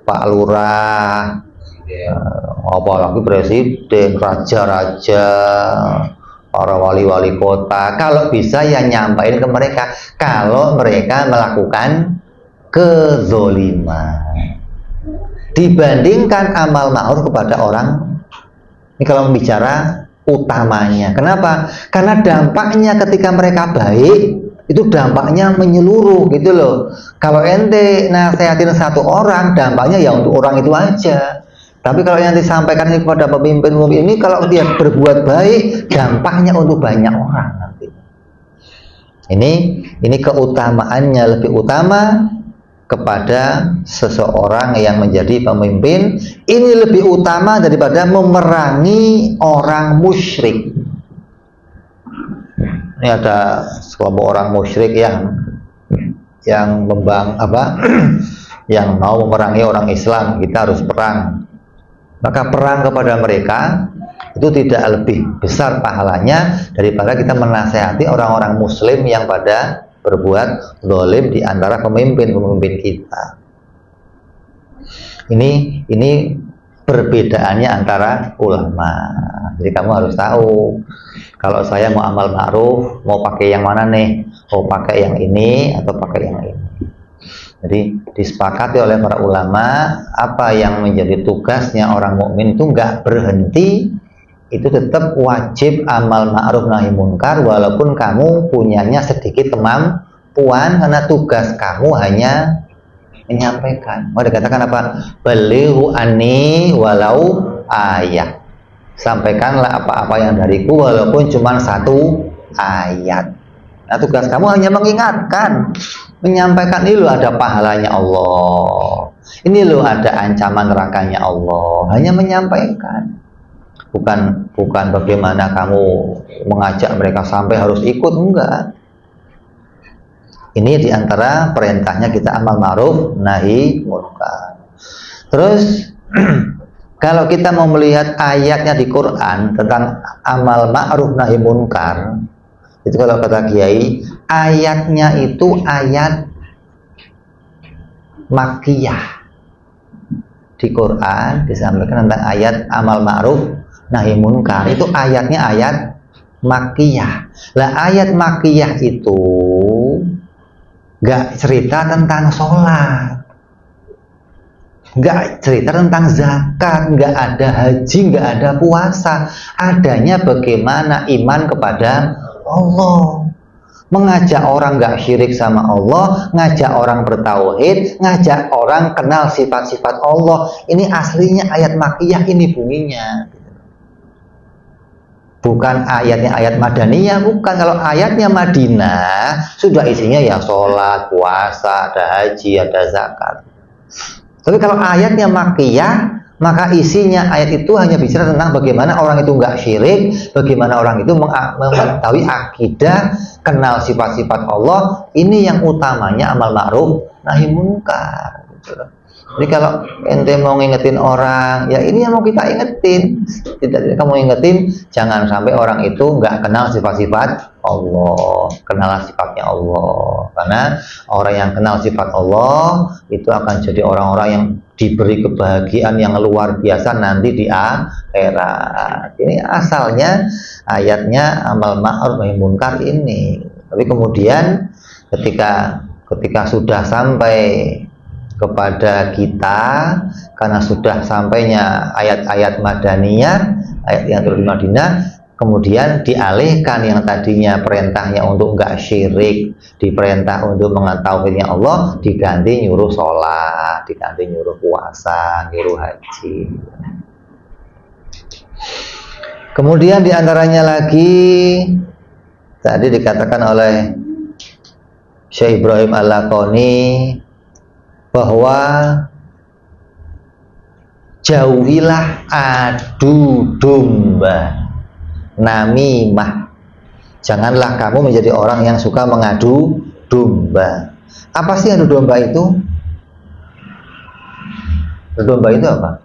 Speaker 1: Pak Lurah, apalagi presiden, raja-raja, para wali-wali kota. Kalau bisa ya nyampaikan ke mereka kalau mereka melakukan kezoliman, dibandingkan amal ma'ruf kepada orang. Ini kalau bicara utamanya. Kenapa? Karena dampaknya ketika mereka baik itu dampaknya menyeluruh gitu loh. Kalau ente nasihatin satu orang, dampaknya ya untuk orang itu aja. Tapi kalau yang disampaikan ini kepada pemimpin ini, kalau dia berbuat baik, dampaknya untuk banyak orang nanti. Ini keutamaannya lebih utama kepada seseorang yang menjadi pemimpin. Ini lebih utama daripada memerangi orang musyrik. Ini ada sekelompok orang musyrik yang yang mau memerangi orang Islam. Kita harus perang. Maka perang kepada mereka itu tidak lebih besar pahalanya daripada kita menasehati orang-orang muslim yang pada berbuat zalim di antara pemimpin kita. Ini perbedaannya antara ulama. Jadi kamu harus tahu, kalau saya mau amal ma'ruf, mau pakai yang mana nih? Mau pakai yang ini atau pakai yang ini? Jadi disepakati oleh para ulama, apa yang menjadi tugasnya orang mukmin itu nggak berhenti, itu tetap wajib amal ma'ruf nahi munkar, walaupun kamu punyanya sedikit kemampuan, karena tugas kamu hanya menyampaikan. Mau dikatakan apa? Balighu anni walau ayat. Sampaikanlah apa-apa yang dariku walaupun cuma satu ayat. Nah, tugas kamu hanya mengingatkan, menyampaikan. Ini loh ada pahalanya Allah, ini loh ada ancaman nerakanya Allah. Hanya menyampaikan, bukan bagaimana kamu mengajak mereka sampai harus ikut, enggak. Ini diantara perintahnya kita amal ma'ruf nahi munkar. Terus kalau kita mau melihat ayatnya di Quran tentang amal ma'ruf nahi munkar, itu kalau kata Kiai, ayatnya itu ayat Makkiyah. Di Quran disampaikan tentang ayat amal ma'ruf nahi munkar, itu ayatnya ayat Makkiyah. Lah ayat Makkiyah itu nggak cerita tentang sholat, nggak cerita tentang zakat, nggak ada haji, nggak ada puasa. Adanya bagaimana iman kepada Allah, mengajak orang nggak syirik sama Allah, ngajak orang bertauhid, ngajak orang kenal sifat-sifat Allah. Ini aslinya ayat Makkiyah, ini bunyinya. Bukan ayatnya ayat Madaniyah, bukan. Kalau ayatnya Madinah sudah isinya ya sholat, puasa, ada haji, ada zakat. Tapi kalau ayatnya Makkiyah, maka isinya ayat itu hanya bicara tentang bagaimana orang itu nggak syirik, bagaimana orang itu mengetahui akidah, kenal sifat-sifat Allah. Ini yang utamanya amal ma'ruf nahi munkar. Jadi kalau ente mau ngingetin orang, ya ini yang mau kita ingetin. Tidak kamu ingetin, jangan sampai orang itu nggak kenal sifat-sifat Allah, kenal sifatnya Allah. Karena orang yang kenal sifat Allah itu akan jadi orang-orang yang diberi kebahagiaan yang luar biasa nanti di akhirat. Ini asalnya ayatnya amal ma'ruf nahi munkar ini. Tapi kemudian ketika sudah sampai kepada kita, karena sudah sampainya ayat-ayat Madaniyah, ayat yang turun di Madinah, kemudian dialihkan yang tadinya perintahnya untuk enggak syirik, diperintah untuk mengetahuinya Allah, diganti nyuruh sholat, diganti nyuruh puasa, nyuruh haji. Kemudian diantaranya lagi tadi dikatakan oleh Syekh Ibrahim Al-Laqani bahwa jauhilah adu domba, namimah. Janganlah kamu menjadi orang yang suka mengadu domba. Apa sih adu domba itu? Adu domba itu apa?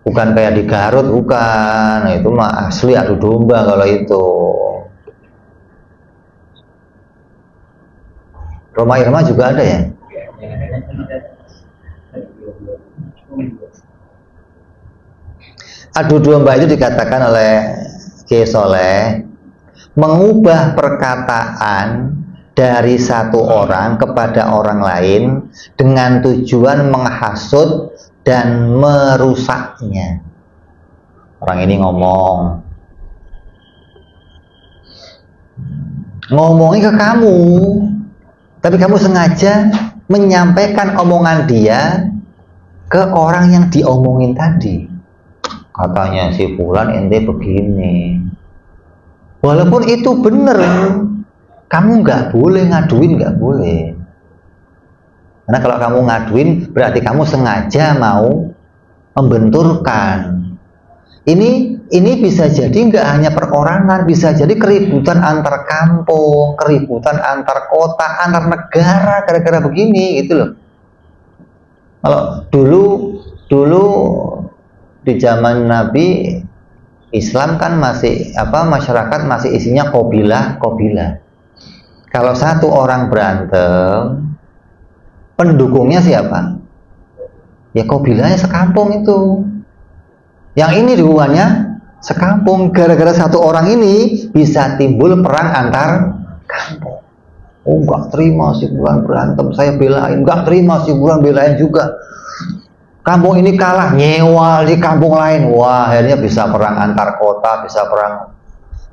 Speaker 1: Bukan kayak di Garut, bukan. Itu mah asli adu domba kalau itu. Roma Irama juga ada ya. Adu domba itu dikatakan oleh Kiai Soleh mengubah perkataan dari satu orang kepada orang lain dengan tujuan menghasut dan merusaknya. Orang ini ngomongnya ke kamu, tapi kamu sengaja menyampaikan omongan dia ke orang yang diomongin tadi. Katanya si fulan ente begini, walaupun itu bener, kamu nggak boleh ngaduin, nggak boleh. Karena kalau kamu ngaduin berarti kamu sengaja mau membenturkan. Ini bisa jadi nggak hanya perorangan, bisa jadi keributan antar kampung, keributan antar kota, antar negara gara-gara begini gitu loh. Kalau dulu di zaman Nabi, Islam kan masih masyarakat masih isinya qabilah. Kalau satu orang berantem, pendukungnya siapa? Ya qabilahnya sekampung itu. Yang ini dukungannya sekampung. Gara-gara satu orang ini bisa timbul perang antar kampung. Oh, nggak terima si bulan berantem, saya belain. Nggak terima si bulan belain juga. Kampung ini kalah, nyewa di kampung lain. Wah, akhirnya bisa perang antar kota, bisa perang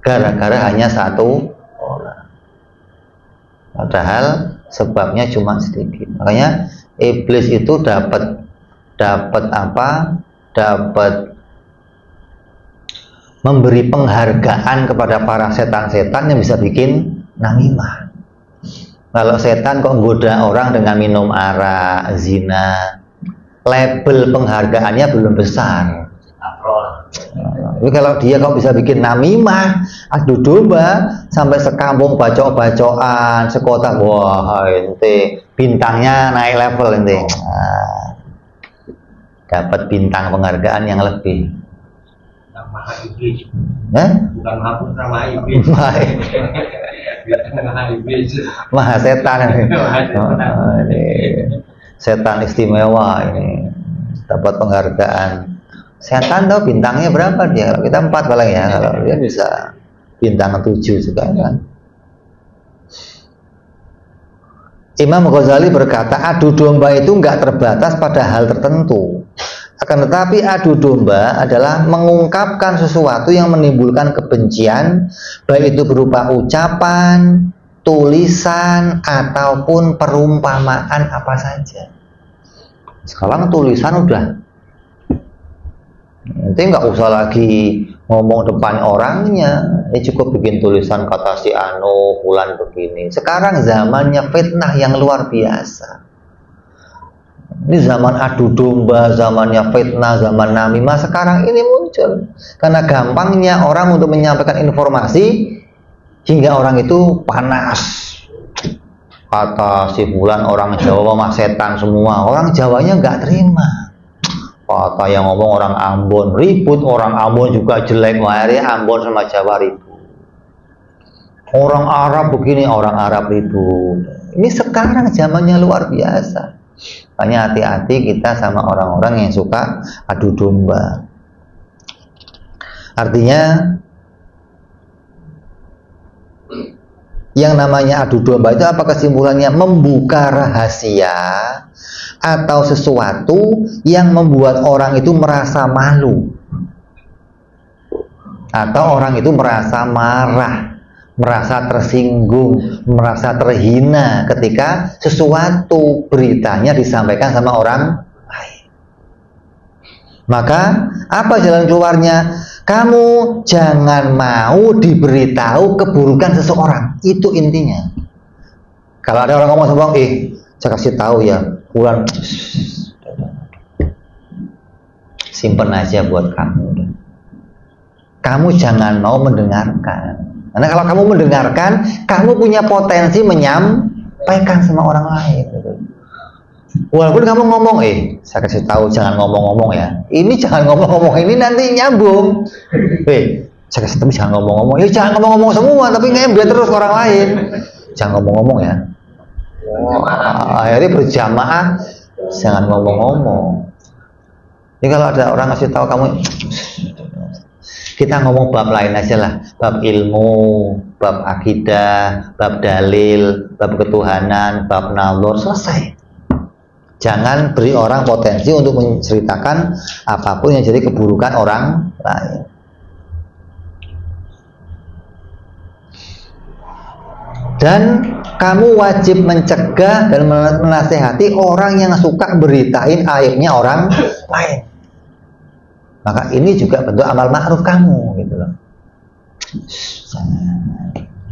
Speaker 1: gara-gara hanya satu orang. Padahal sebabnya cuma sedikit. Makanya iblis itu dapat memberi penghargaan kepada para setan-setan yang bisa bikin namimah. Kalau setan kok goda orang dengan minum arak, zina, label penghargaannya belum besar. Tapi kalau dia kok bisa bikin namimah, adu domba, sampai sekampung bacok-bacokan, sekota, wah ente bintangnya naik level ente. Dapat bintang penghargaan yang lebih.
Speaker 2: Maha iblis. Bukan maha iblis.
Speaker 1: Maha setan ini. Ini setan istimewa ini dapat penghargaan. Setan tahu bintangnya berapa dia? Kalau kita 4 paling ya, kalau dia bisa bintang 7 juga kan. Imam Ghazali berkata, adu domba itu nggak terbatas pada hal tertentu. Akan tetapi adu domba adalah mengungkapkan sesuatu yang menimbulkan kebencian, baik itu berupa ucapan, tulisan, ataupun perumpamaan apa saja. Sekarang tulisan udah, nanti nggak usah lagi ngomong depan orangnya, cukup bikin tulisan kata si anu, fulan begini. Sekarang zamannya fitnah yang luar biasa. Ini zaman adu domba, zamannya fitnah, zaman namimah sekarang ini muncul. Karena gampangnya orang untuk menyampaikan informasi hingga orang itu panas. Kata si fulan orang Jawa mah setan semua. Orang Jawanya nggak terima. Kata yang ngomong orang Ambon ribut, orang Ambon juga jelek. Akhirnya Ambon sama Jawa ribut. Orang Arab begini, orang Arab ribut. Ini sekarang zamannya luar biasa. Makanya hati-hati kita sama orang-orang yang suka adu domba. Artinya yang namanya adu domba itu apa kesimpulannya? Membuka rahasia atau sesuatu yang membuat orang itu merasa malu, atau orang itu merasa marah, merasa tersinggung, merasa terhina ketika sesuatu beritanya disampaikan sama orang lain. Maka apa jalan keluarnya? Kamu jangan mau diberitahu keburukan seseorang. Itu intinya. Kalau ada orang ngomong sama saya kasih tahu ya, bulan simpen aja buat kamu. Kamu jangan mau mendengarkan. Karena kalau kamu mendengarkan, kamu punya potensi menyampaikan sama orang lain. Walaupun kamu ngomong, saya kasih tahu jangan ngomong-ngomong ya. Ini jangan ngomong-ngomong, ini nanti nyambung. Saya kasih tahu jangan ngomong-ngomong. Ya jangan ngomong-ngomong semua, tapi ngambil terus ke orang lain. Jangan ngomong-ngomong ya. Akhirnya berjamaah jangan ngomong-ngomong. Jadi kalau ada orang ngasih tahu kamu, kita ngomong bab lain aja lah, bab ilmu, bab akidah, bab dalil, bab ketuhanan, bab nalur, selesai. Jangan beri orang potensi untuk menceritakan apapun yang jadi keburukan orang lain. Dan kamu wajib mencegah dan menasehati orang yang suka beritain aibnya orang lain. Maka ini juga bentuk amal ma'ruf kamu, gitu loh.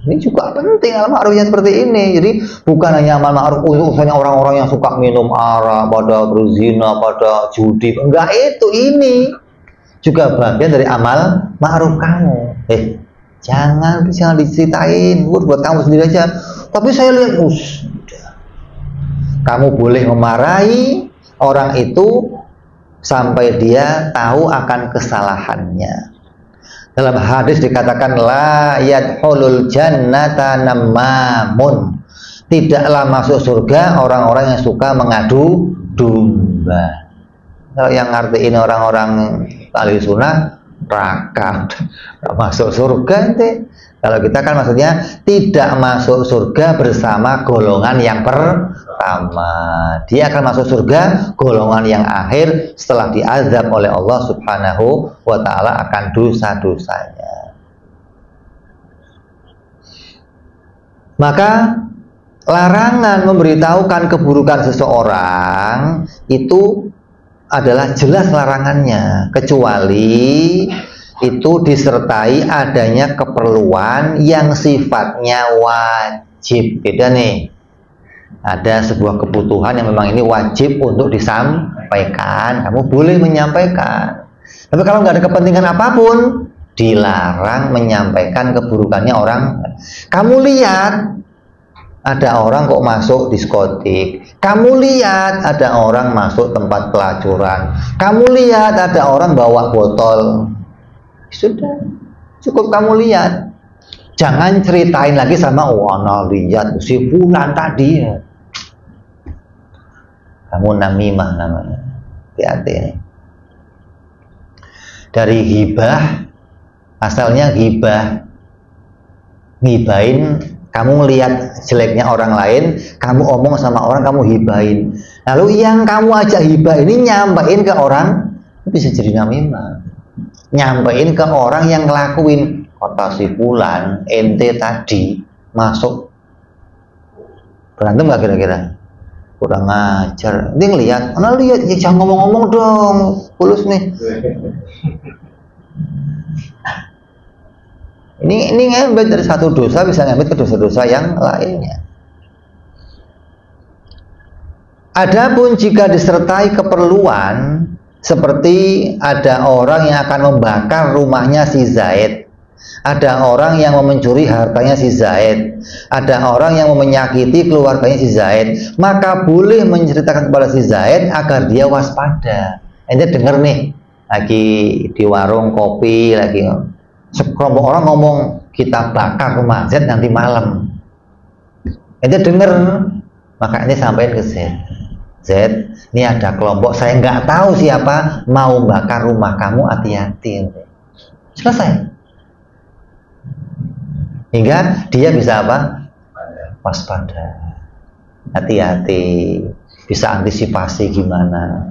Speaker 1: Ini juga penting amal ma'rufnya seperti ini. Jadi bukan hanya amal ma'ruf untuk misalnya orang-orang yang suka minum arak, pada berzina, pada judi. Enggak, itu ini juga bagian dari amal ma'ruf kamu. Jangan diceritain, buat kamu sendiri aja. Tapi saya lihat, kamu boleh memarahi orang itu sampai dia tahu akan kesalahannya. Dalam hadis dikatakan la yadkhulul jannata namamun. Tidaklah masuk surga orang-orang yang suka mengadu domba. Kalau yang ngertiin orang-orang ahli sunnah, neraka, masuk surga nanti. Kalau kita kan maksudnya tidak masuk surga bersama golongan yang pertama. Dia akan masuk surga golongan yang akhir setelah diazab oleh Allah Subhanahu wa ta'ala akan dosa-dosanya. Maka larangan memberitahukan keburukan seseorang itu adalah jelas larangannya, kecuali itu disertai adanya keperluan yang sifatnya wajib. Beda nih, ada sebuah kebutuhan yang memang ini wajib untuk disampaikan, kamu boleh menyampaikan. Tapi kalau nggak ada kepentingan apapun, dilarang menyampaikan keburukannya orang. Kamu lihat ada orang kok masuk diskotik, kamu lihat ada orang masuk tempat pelacuran, kamu lihat ada orang bawa botol. Sudah, cukup kamu lihat. Jangan ceritain lagi sama ana lihat si fulan tadi. Kamu namimah namanya. Hati-hati ini. Dari ghibah, asalnya ghibah. Ngibain, kamu ngelihat jeleknya orang lain, kamu omong sama orang, kamu hibahin. Lalu yang kamu ajak hibah ini nyampein ke orang, bisa jadi namimah. Nyampein ke orang yang ngelakuin, kata si fulan, ente tadi masuk, berantem gak kira-kira? Kurang ngajar. Dia ngeliat, mana lihat, ya jangan ngomong-ngomong dong, pulus nih. Ini ngambil dari satu dosa bisa ngambil ke dosa-dosa yang lainnya. Adapun jika disertai keperluan, seperti ada orang yang akan membakar rumahnya si Zaid, ada orang yang mau mencuri hartanya si Zaid, ada orang yang mau menyakiti keluarganya si Zaid, maka boleh menceritakan kepada si Zaid agar dia waspada. Ente denger nih, lagi di warung kopi, lagi sekelompok orang ngomong kita bakar rumah Z nanti malam. Ente denger, maka ente sampaikan ke Zaid. Z, ini ada kelompok, saya nggak tahu siapa mau bakar rumah kamu, hati-hati. Selesai. Hingga dia bisa apa? Waspada. Hati-hati. Bisa antisipasi gimana.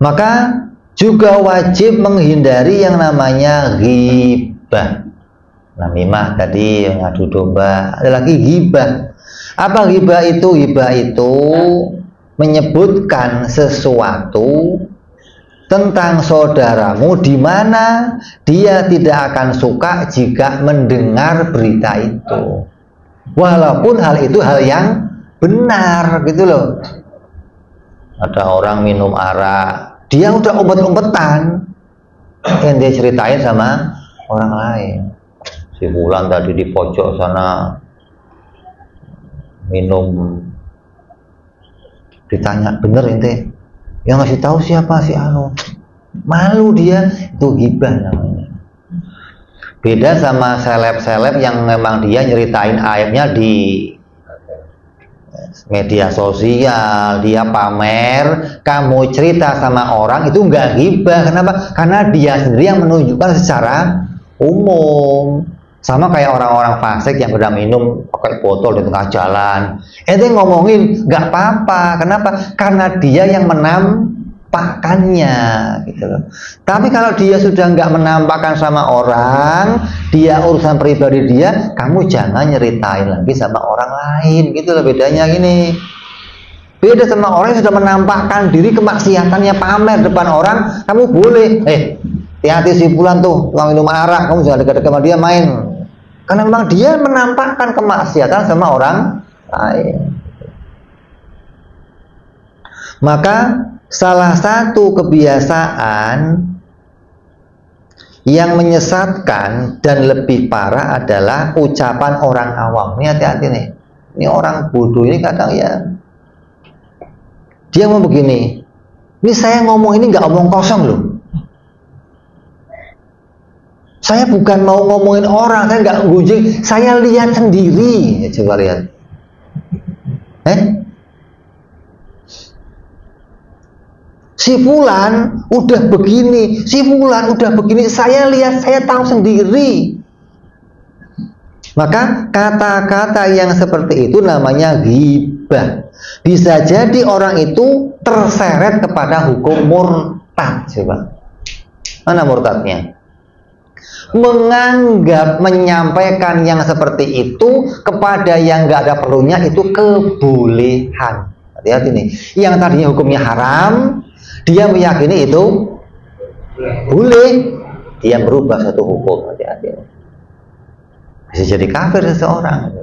Speaker 1: Maka juga wajib menghindari yang namanya ghibah. Namimah tadi yang adu domba, ada lagi ghibah. Apa ghibah itu? Ghibah itu menyebutkan sesuatu tentang saudaramu di mana dia tidak akan suka jika mendengar berita itu. Walaupun hal itu hal yang benar gitu loh. Ada orang minum arak, dia udah umpet-umpetan yang dia ceritain sama orang lain. Si Fulan tadi di pojok sana minum, ditanya bener ente, yang ngasih tahu siapa si anu, malu dia, itu ghibah namanya. Beda sama seleb-seleb yang memang dia nyeritain aibnya di media sosial, dia pamer, kamu cerita sama orang itu nggak ghibah. Kenapa? Karena dia sendiri yang menunjukkan secara umum. Sama kayak orang-orang fasik yang udah minum pakai botol di tengah jalan, itu ngomongin nggak apa-apa. Kenapa? Karena dia yang menampakkannya gitu loh. Tapi kalau dia sudah nggak menampakkan sama orang, dia urusan pribadi dia, kamu jangan nyeritain lagi sama orang lain gitu loh. Bedanya gini, beda sama orang yang sudah menampakkan diri kemaksiatannya, pamer depan orang, kamu boleh hati-hati si Fulan tuh tukang minum arak, kamu jangan dekat-dekat sama dia main, karena memang dia menampakkan kemaksiatan sama orang lain. Maka salah satu kebiasaan yang menyesatkan dan lebih parah adalah ucapan orang awam. Ini hati-hati nih, ini orang bodoh ini kadang ya, dia mau begini, ini saya ngomong ini nggak omong kosong loh, saya bukan mau ngomongin orang, saya nggak gunjing, saya lihat sendiri. Coba lihat, si Fulan udah begini, si Fulan udah begini, saya lihat, saya tahu sendiri. Maka kata-kata yang seperti itu namanya ghibah. Bisa jadi orang itu terseret kepada hukum murtad. Coba, mana murtadnya? Menganggap menyampaikan yang seperti itu kepada yang nggak ada perlunya itu kebolehan. Hati-hati nih, yang tadinya hukumnya haram, dia meyakini itu boleh, dia berubah satu hukum. Hati-hati, bisa jadi kafir seseorang.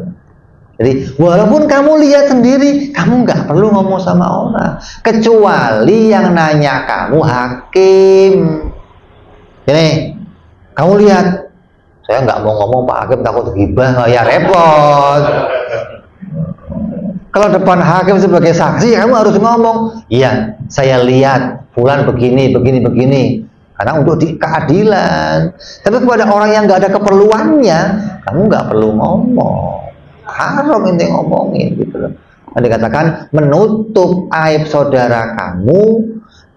Speaker 1: Jadi walaupun kamu lihat sendiri, kamu nggak perlu ngomong sama orang, kecuali yang nanya kamu hakim. Ini kamu lihat, saya nggak mau ngomong Pak Hakim takut ghibah, ya repot. Kalau depan hakim sebagai saksi, kamu harus ngomong, iya saya lihat Fulan begini, begini, begini, karena untuk keadilan. Tapi kepada orang yang nggak ada keperluannya, kamu nggak perlu ngomong, haram ini ngomongin gitu loh. Nah, dikatakan menutup aib saudara kamu,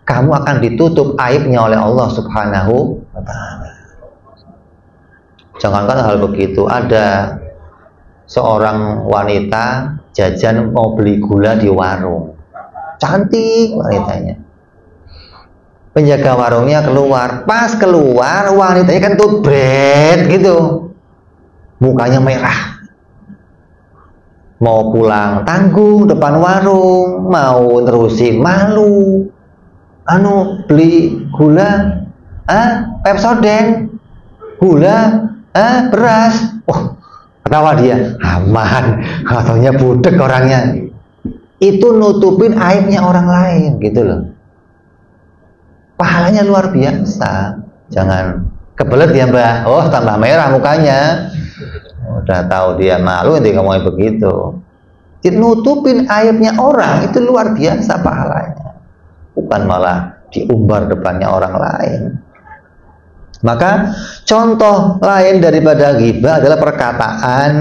Speaker 1: kamu akan ditutup aibnya oleh Allah Subhanahu wa Ta'ala. Jangankan hal begitu, ada seorang wanita jajan mau beli gula di warung, cantik wanitanya. Penjaga warungnya keluar, pas keluar wanitanya kan tuh bret gitu, mukanya merah, mau pulang tanggung depan warung, mau terusin malu, beli gula, Pepsodent, gula, beras, ketawa dia, aman, katanya budek orangnya. Itu nutupin aibnya orang lain gitu loh. Pahalanya luar biasa. Jangan kebelet ya mbak, tambah merah mukanya, udah tahu dia malu nanti ngomongin begitu. Jadi nutupin aibnya orang itu luar biasa pahalanya, bukan malah diumbar depannya orang lain. Maka contoh lain daripada ghibah adalah perkataan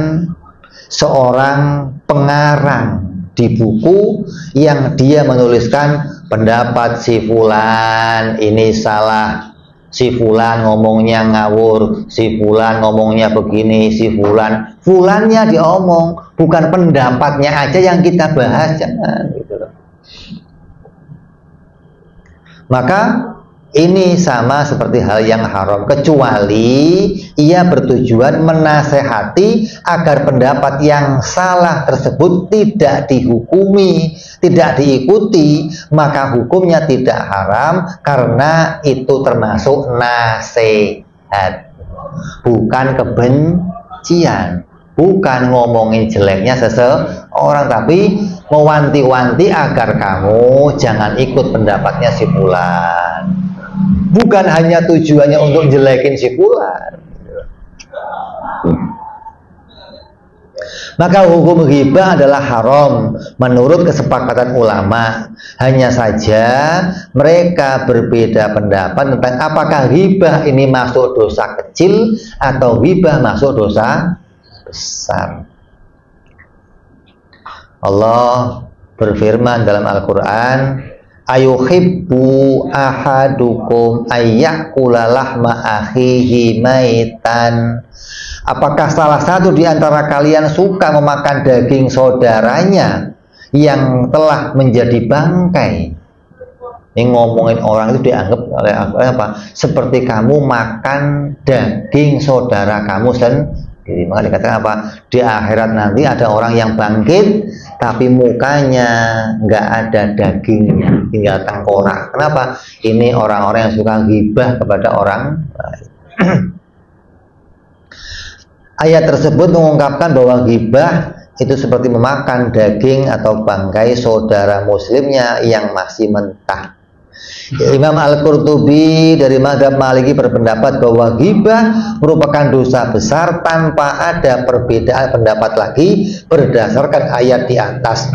Speaker 1: seorang pengarang di buku yang dia menuliskan pendapat si Fulan ini salah, si Fulan ngomongnya ngawur, si Fulan ngomongnya begini, si Fulannya diomong, bukan pendapatnya aja yang kita bahas, jangan gitu loh. Maka ini sama seperti hal yang haram, kecuali ia bertujuan menasehati agar pendapat yang salah tersebut tidak dihukumi, tidak diikuti, maka hukumnya tidak haram karena itu termasuk nasihat, bukan kebencian, bukan ngomongin jeleknya seseorang, tapi mewanti-wanti agar kamu jangan ikut pendapatnya si Fulan. Bukan hanya tujuannya untuk jelekin si Fulan. Maka hukum ghibah adalah haram menurut kesepakatan ulama. Hanya saja mereka berbeda pendapat tentang apakah ghibah ini masuk dosa kecil atau ghibah masuk dosa besar. Allah berfirman dalam Al-Quran, ayuhibbu ahadukum ayyakula lahma akhihi maitan. Apakah salah satu di antara kalian suka memakan daging saudaranya yang telah menjadi bangkai? Ini ngomongin orang itu dianggap oleh apa? Seperti kamu makan daging saudara kamu sendiri. Maka dikatakan apa? Di akhirat nanti ada orang yang bangkit tapi mukanya nggak ada dagingnya, tinggal tengkorak. Kenapa? Ini orang-orang yang suka ghibah kepada orang lain. Ayat tersebut mengungkapkan bahwa ghibah itu seperti memakan daging atau bangkai saudara muslimnya yang masih mentah. Imam Al-Qurtubi dari mazhab Maliki berpendapat bahwa ghibah merupakan dosa besar tanpa ada perbedaan pendapat lagi berdasarkan ayat di atas.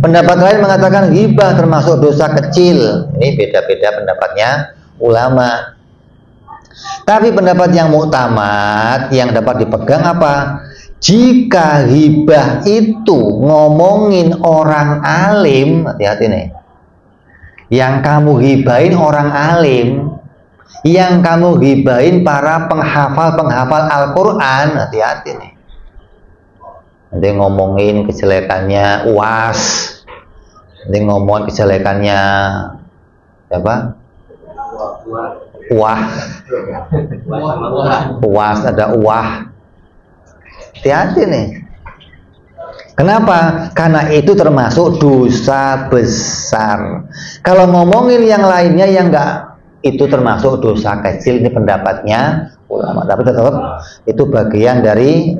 Speaker 1: Pendapat lain mengatakan ghibah termasuk dosa kecil. Ini beda-beda pendapatnya ulama. Tapi pendapat yang muktamad yang dapat dipegang apa? Jika ghibah itu ngomongin orang alim, hati-hati nih. Yang kamu ghibahin orang alim, yang kamu ghibahin para penghafal Al-Quran, hati-hati nih. Nanti ngomongin kejelekannya UAS, nanti ngomongin kejelekannya apa? UAS ada UAH. Hati-hati nih. Kenapa? Karena itu termasuk dosa besar. Kalau ngomongin yang lainnya yang enggak, itu termasuk dosa kecil. Ini pendapatnya ulama. Tapi tetap itu bagian dari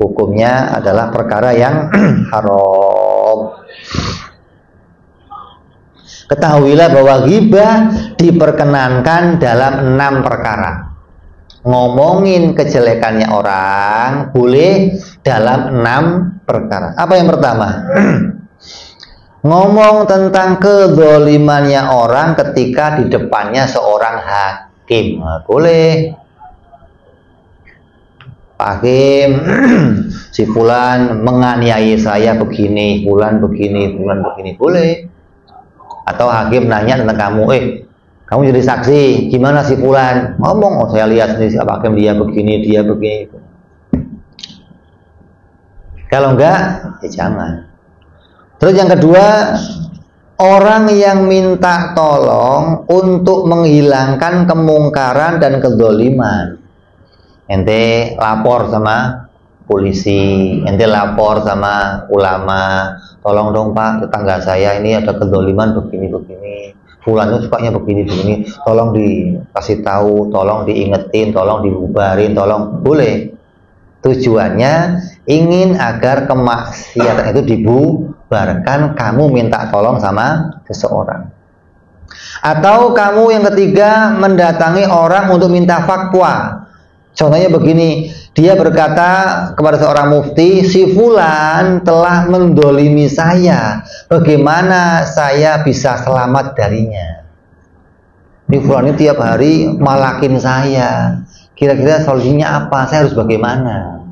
Speaker 1: hukumnya adalah perkara yang haram. Ketahuilah bahwa ghibah diperkenankan dalam 6 perkara. Ngomongin kejelekannya orang boleh dalam 6 perkara. Apa yang pertama? Ngomong tentang kezalimannya orang ketika di depannya seorang hakim. Nah, boleh. Hakim, si fulan menganiaya saya begini, fulan begini, boleh. Atau hakim nanya tentang kamu, kamu jadi saksi, gimana si fulan? Ngomong, saya lihat sendiri apa hakim dia begini. Kalau enggak, ya jangan. Terus yang kedua, orang yang minta tolong untuk menghilangkan kemungkaran dan kezaliman. Ente lapor sama polisi, ente lapor sama ulama, tolong dong Pak, tetangga saya ini ada kezaliman begini. Fulan itu sukanya begini, tolong dikasih tahu, tolong diingetin, tolong dibubarin, tolong. Boleh. Tujuannya ingin agar kemaksiatan itu dibubarkan, kamu minta tolong sama seseorang. Atau kamu yang ketiga mendatangi orang untuk minta fatwa. Contohnya begini, dia berkata kepada seorang mufti, si fulan telah mendolimi saya, bagaimana saya bisa selamat darinya? Ini fulan ini tiap hari malakin saya, kira-kira solusinya apa? Saya harus bagaimana?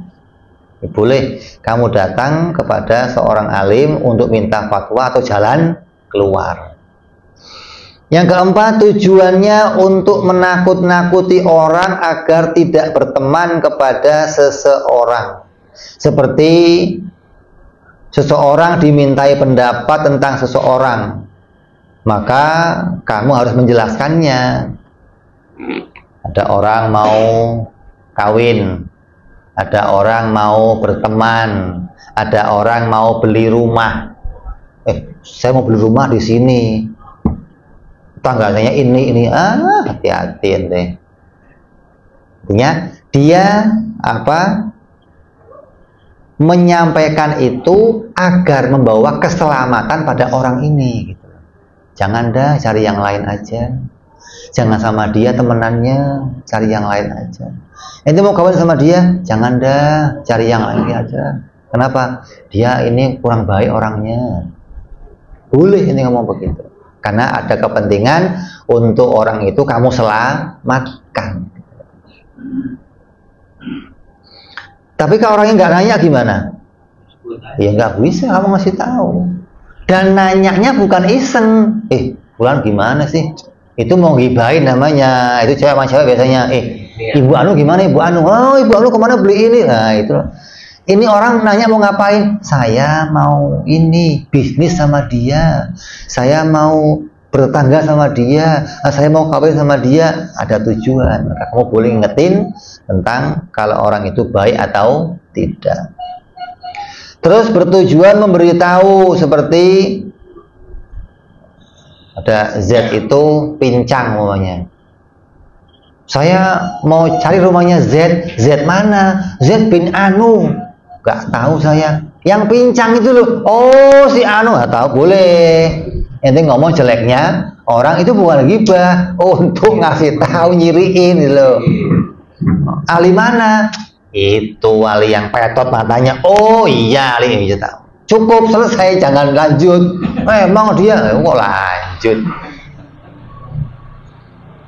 Speaker 1: Boleh kamu datang kepada seorang alim untuk minta fatwa atau jalan keluar. Yang keempat, tujuannya untuk menakut-nakuti orang agar tidak berteman kepada seseorang. Seperti seseorang dimintai pendapat tentang seseorang, maka kamu harus menjelaskannya. Ada orang mau kawin, ada orang mau berteman, ada orang mau beli rumah. Saya mau beli rumah di sini. Tangganya ini hati-hati ente. Artinya dia menyampaikan itu agar membawa keselamatan pada orang ini gitu. Jangan dah cari yang lain aja. Jangan sama dia temenannya, cari yang lain aja. Ente mau kawin sama dia, jangan dah cari yang lain aja. Kenapa? Dia ini kurang baik orangnya. Boleh ini ngomong begitu. Karena ada kepentingan untuk orang itu kamu selamatkan. Tapi kalau orangnya nggak nanya gimana? Ya nggak bisa kamu ngasih tahu. Dan nanyanya bukan iseng. Bulan gimana sih? Itu mau gibahin namanya. Itu cewek sama cewek biasanya. Ibu Anu gimana Ibu Anu? Oh Ibu Anu kemana beli ini? Nah itu. Ini orang nanya mau ngapain? Saya mau ini bisnis sama dia. Saya mau bertetangga sama dia. Saya mau kawin sama dia. Ada tujuan. Maka kamu boleh ingetin tentang kalau orang itu baik atau tidak. Terus bertujuan memberitahu seperti ada Z itu pincang namanya. Saya mau cari rumahnya Z. Z mana? Z bin Anu. Gak tahu saya. Yang pincang itu loh. Oh si Anu gak tahu. Boleh. Ente ngomong jeleknya orang itu bukan ghibah. Untuk ngasih tahu nyiriin gitu loh. Ali mana? Itu Ali yang petot matanya. Oh iya Ali yang bisa tahu. Cukup selesai, jangan lanjut. Emang dia kok lanjut.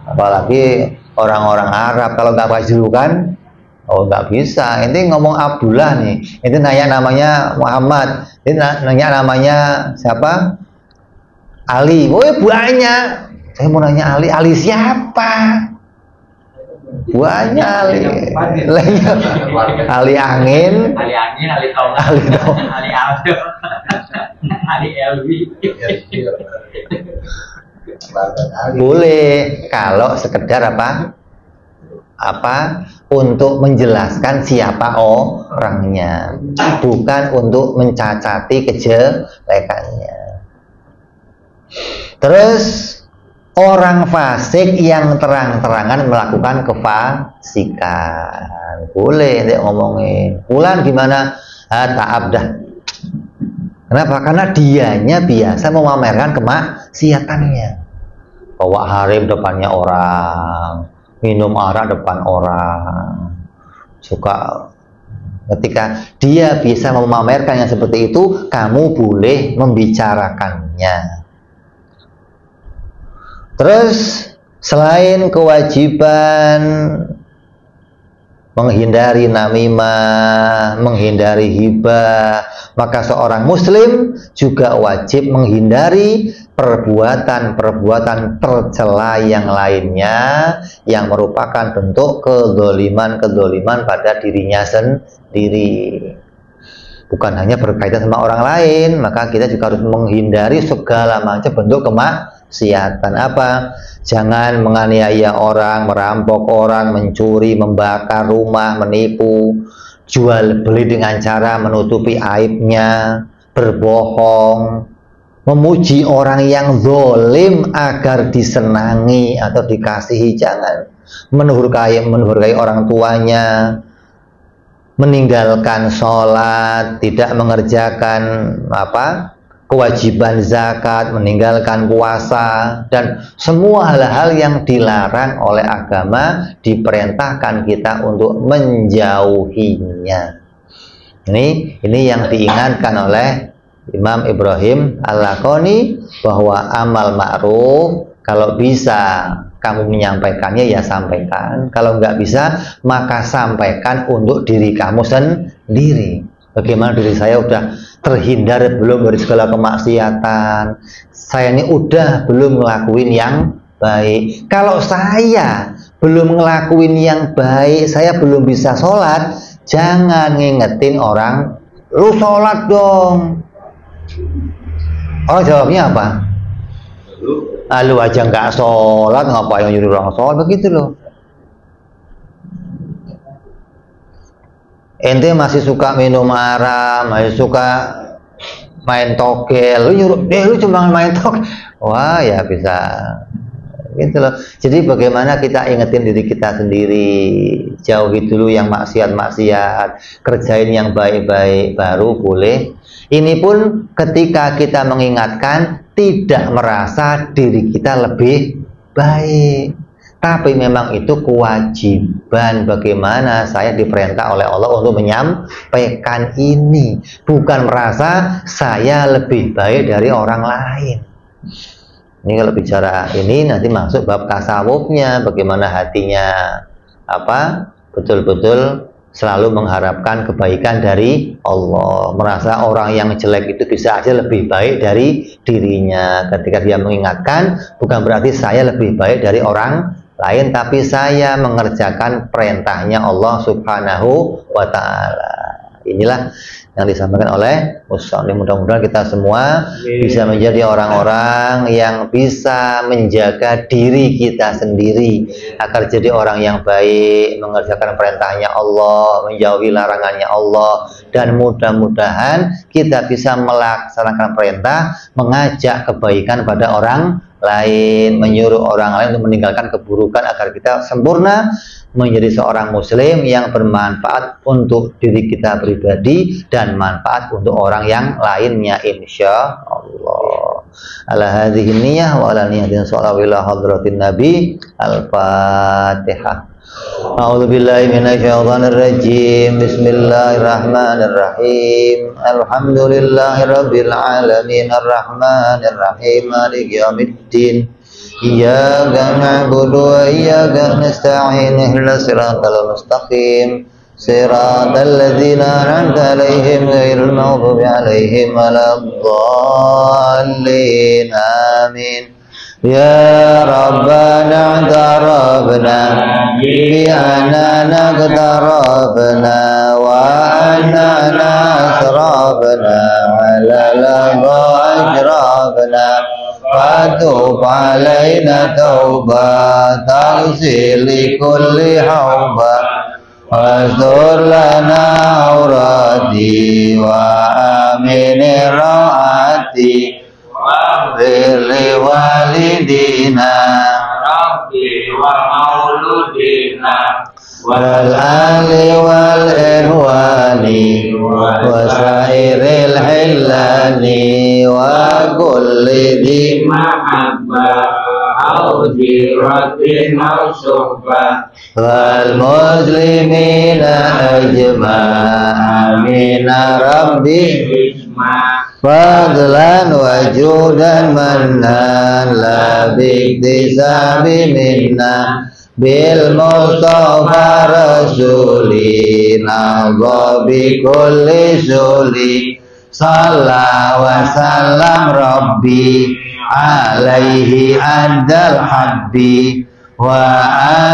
Speaker 1: Apalagi orang-orang Arab kalau nggak pajulukan, oh nggak bisa. Ini ngomong Abdullah nih. Itu nanya namanya Muhammad. Ini nanya namanya siapa? Ali. Oh banyak. Saya mau nanya Ali. Ali siapa? Banyak Ali. Ali angin. Ali angin. Ali tong. Ali tong. Ali Aldo. Ali Elwi. Boleh kalau sekedar apa untuk menjelaskan siapa orangnya, bukan untuk mencacati kejelekannya. Terus orang fasik yang terang-terangan melakukan kefasikan, boleh dia ngomongin bulan gimana ta'ab dah. Kenapa? Karena dianya biasa memamerkan kemaksiatannya. Bawa harim depannya orang, minum arak depan orang. Suka ketika dia bisa memamerkan yang seperti itu, kamu boleh membicarakannya. Terus selain kewajiban menghindari namimah, menghindari hibah, maka seorang muslim juga wajib menghindari perbuatan-perbuatan tercela yang lainnya yang merupakan bentuk kedzaliman pada dirinya sendiri. Bukan hanya berkaitan sama orang lain, maka kita juga harus menghindari segala macam bentuk kemaksiatan. Apa? Jangan menganiaya orang, merampok orang, mencuri, membakar rumah, menipu, jual beli dengan cara menutupi aibnya, berbohong, memuji orang yang zalim agar disenangi atau dikasihi. Jangan menurkai orang tuanya, meninggalkan sholat, tidak mengerjakan kewajiban zakat, meninggalkan puasa, dan semua hal-hal yang dilarang oleh agama diperintahkan kita untuk menjauhinya. Ini yang diingatkan oleh Imam Ibrahim Al-Laqani, bahwa amal ma'ruf kalau bisa kamu menyampaikannya ya sampaikan, kalau nggak bisa maka sampaikan untuk diri kamu sendiri. Bagaimana diri saya udah terhindar belum dari segala kemaksiatan, saya ini udah belum ngelakuin yang baik. Kalau saya belum ngelakuin yang baik, saya belum bisa sholat, jangan ngingetin orang, lu sholat dong. Orang jawabnya apa? Lu aja nggak sholat, ngapain nyuruh orang sholat? Begitu loh. Ente masih suka minum arak, masih suka main togel, lu nyuruh, lu cuma main togel. Wah ya bisa gitu loh. Jadi bagaimana kita ingetin diri kita sendiri, jauhi dulu yang maksiat-maksiat, kerjain yang baik-baik, baru boleh. Ini pun ketika kita mengingatkan, tidak merasa diri kita lebih baik, Tapi memang itu kewajiban bagaimana saya diperintah oleh Allah untuk menyampaikan ini. Bukan merasa saya lebih baik dari orang lain. Ini kalau bicara ini nanti masuk bab tasawufnya, bagaimana hatinya betul-betul selalu mengharapkan kebaikan dari Allah. Merasa orang yang jelek itu bisa aja lebih baik dari dirinya. Ketika dia mengingatkan, bukan berarti saya lebih baik dari orang lain, tapi saya mengerjakan perintahnya Allah Subhanahu wa Ta'ala. Inilah yang disampaikan oleh Ustaz. Mudah-mudahan kita semua bisa menjadi orang-orang yang bisa menjaga diri kita sendiri agar jadi orang yang baik, mengerjakan perintahnya Allah, menjauhi larangannya Allah, dan mudah-mudahan kita bisa melaksanakan perintah, mengajak kebaikan pada orang lain, menyuruh orang lain untuk meninggalkan keburukan agar kita sempurna menjadi seorang muslim yang bermanfaat untuk diri kita pribadi dan manfaat untuk orang yang lainnya, insya Allah. Ala hadhihi niyyah wa ala niyatin sholawat ila hadratin nabi. Al-Fatihah. A'udzu billahi minasyaitonir rajim. Bismillahirrahmanirrahim. Alhamdulillahirabbil alamin arrahmanir rahim maliki yaumiddin. Iyyaka na'budu wa iyyaka nasta'in ihdinas siratal mustaqim siratal ladzina an'amta 'alaihim ghairil maghdubi 'alaihim waladdallin. Amin. Ya Rabbana i'tarafna bi annana iqtarafna wa annana asrafna 'ala al-ajrafna fatub alaina tauba taghsil likulli hauba wastur lana aurati wa amin raati wa'firli walidina rabbi wa mauludina wal ali wal irwani wa sairil hillani wa kulli di mahabbah au diratin au suhbah wal muslimina ajma' amina rabbi fadlan wa judan mannan la biktisabi minna bil mustafa rasulina bi kulli suli salla wa sallam rabbi alaihi adal habbi wa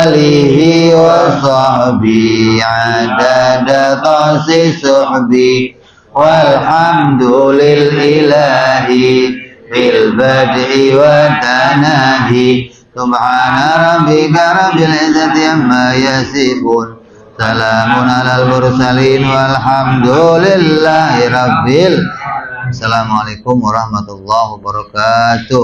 Speaker 1: alihi wa sahbi adada tasi suhbi walhamdulillahi bil bad'i wa tanahi subhana rabbika rabbil izzati amma yasifun salamun alal mursalin walhamdulillahi rabbil. Assalamualaikum warahmatullahi wabarakatuh.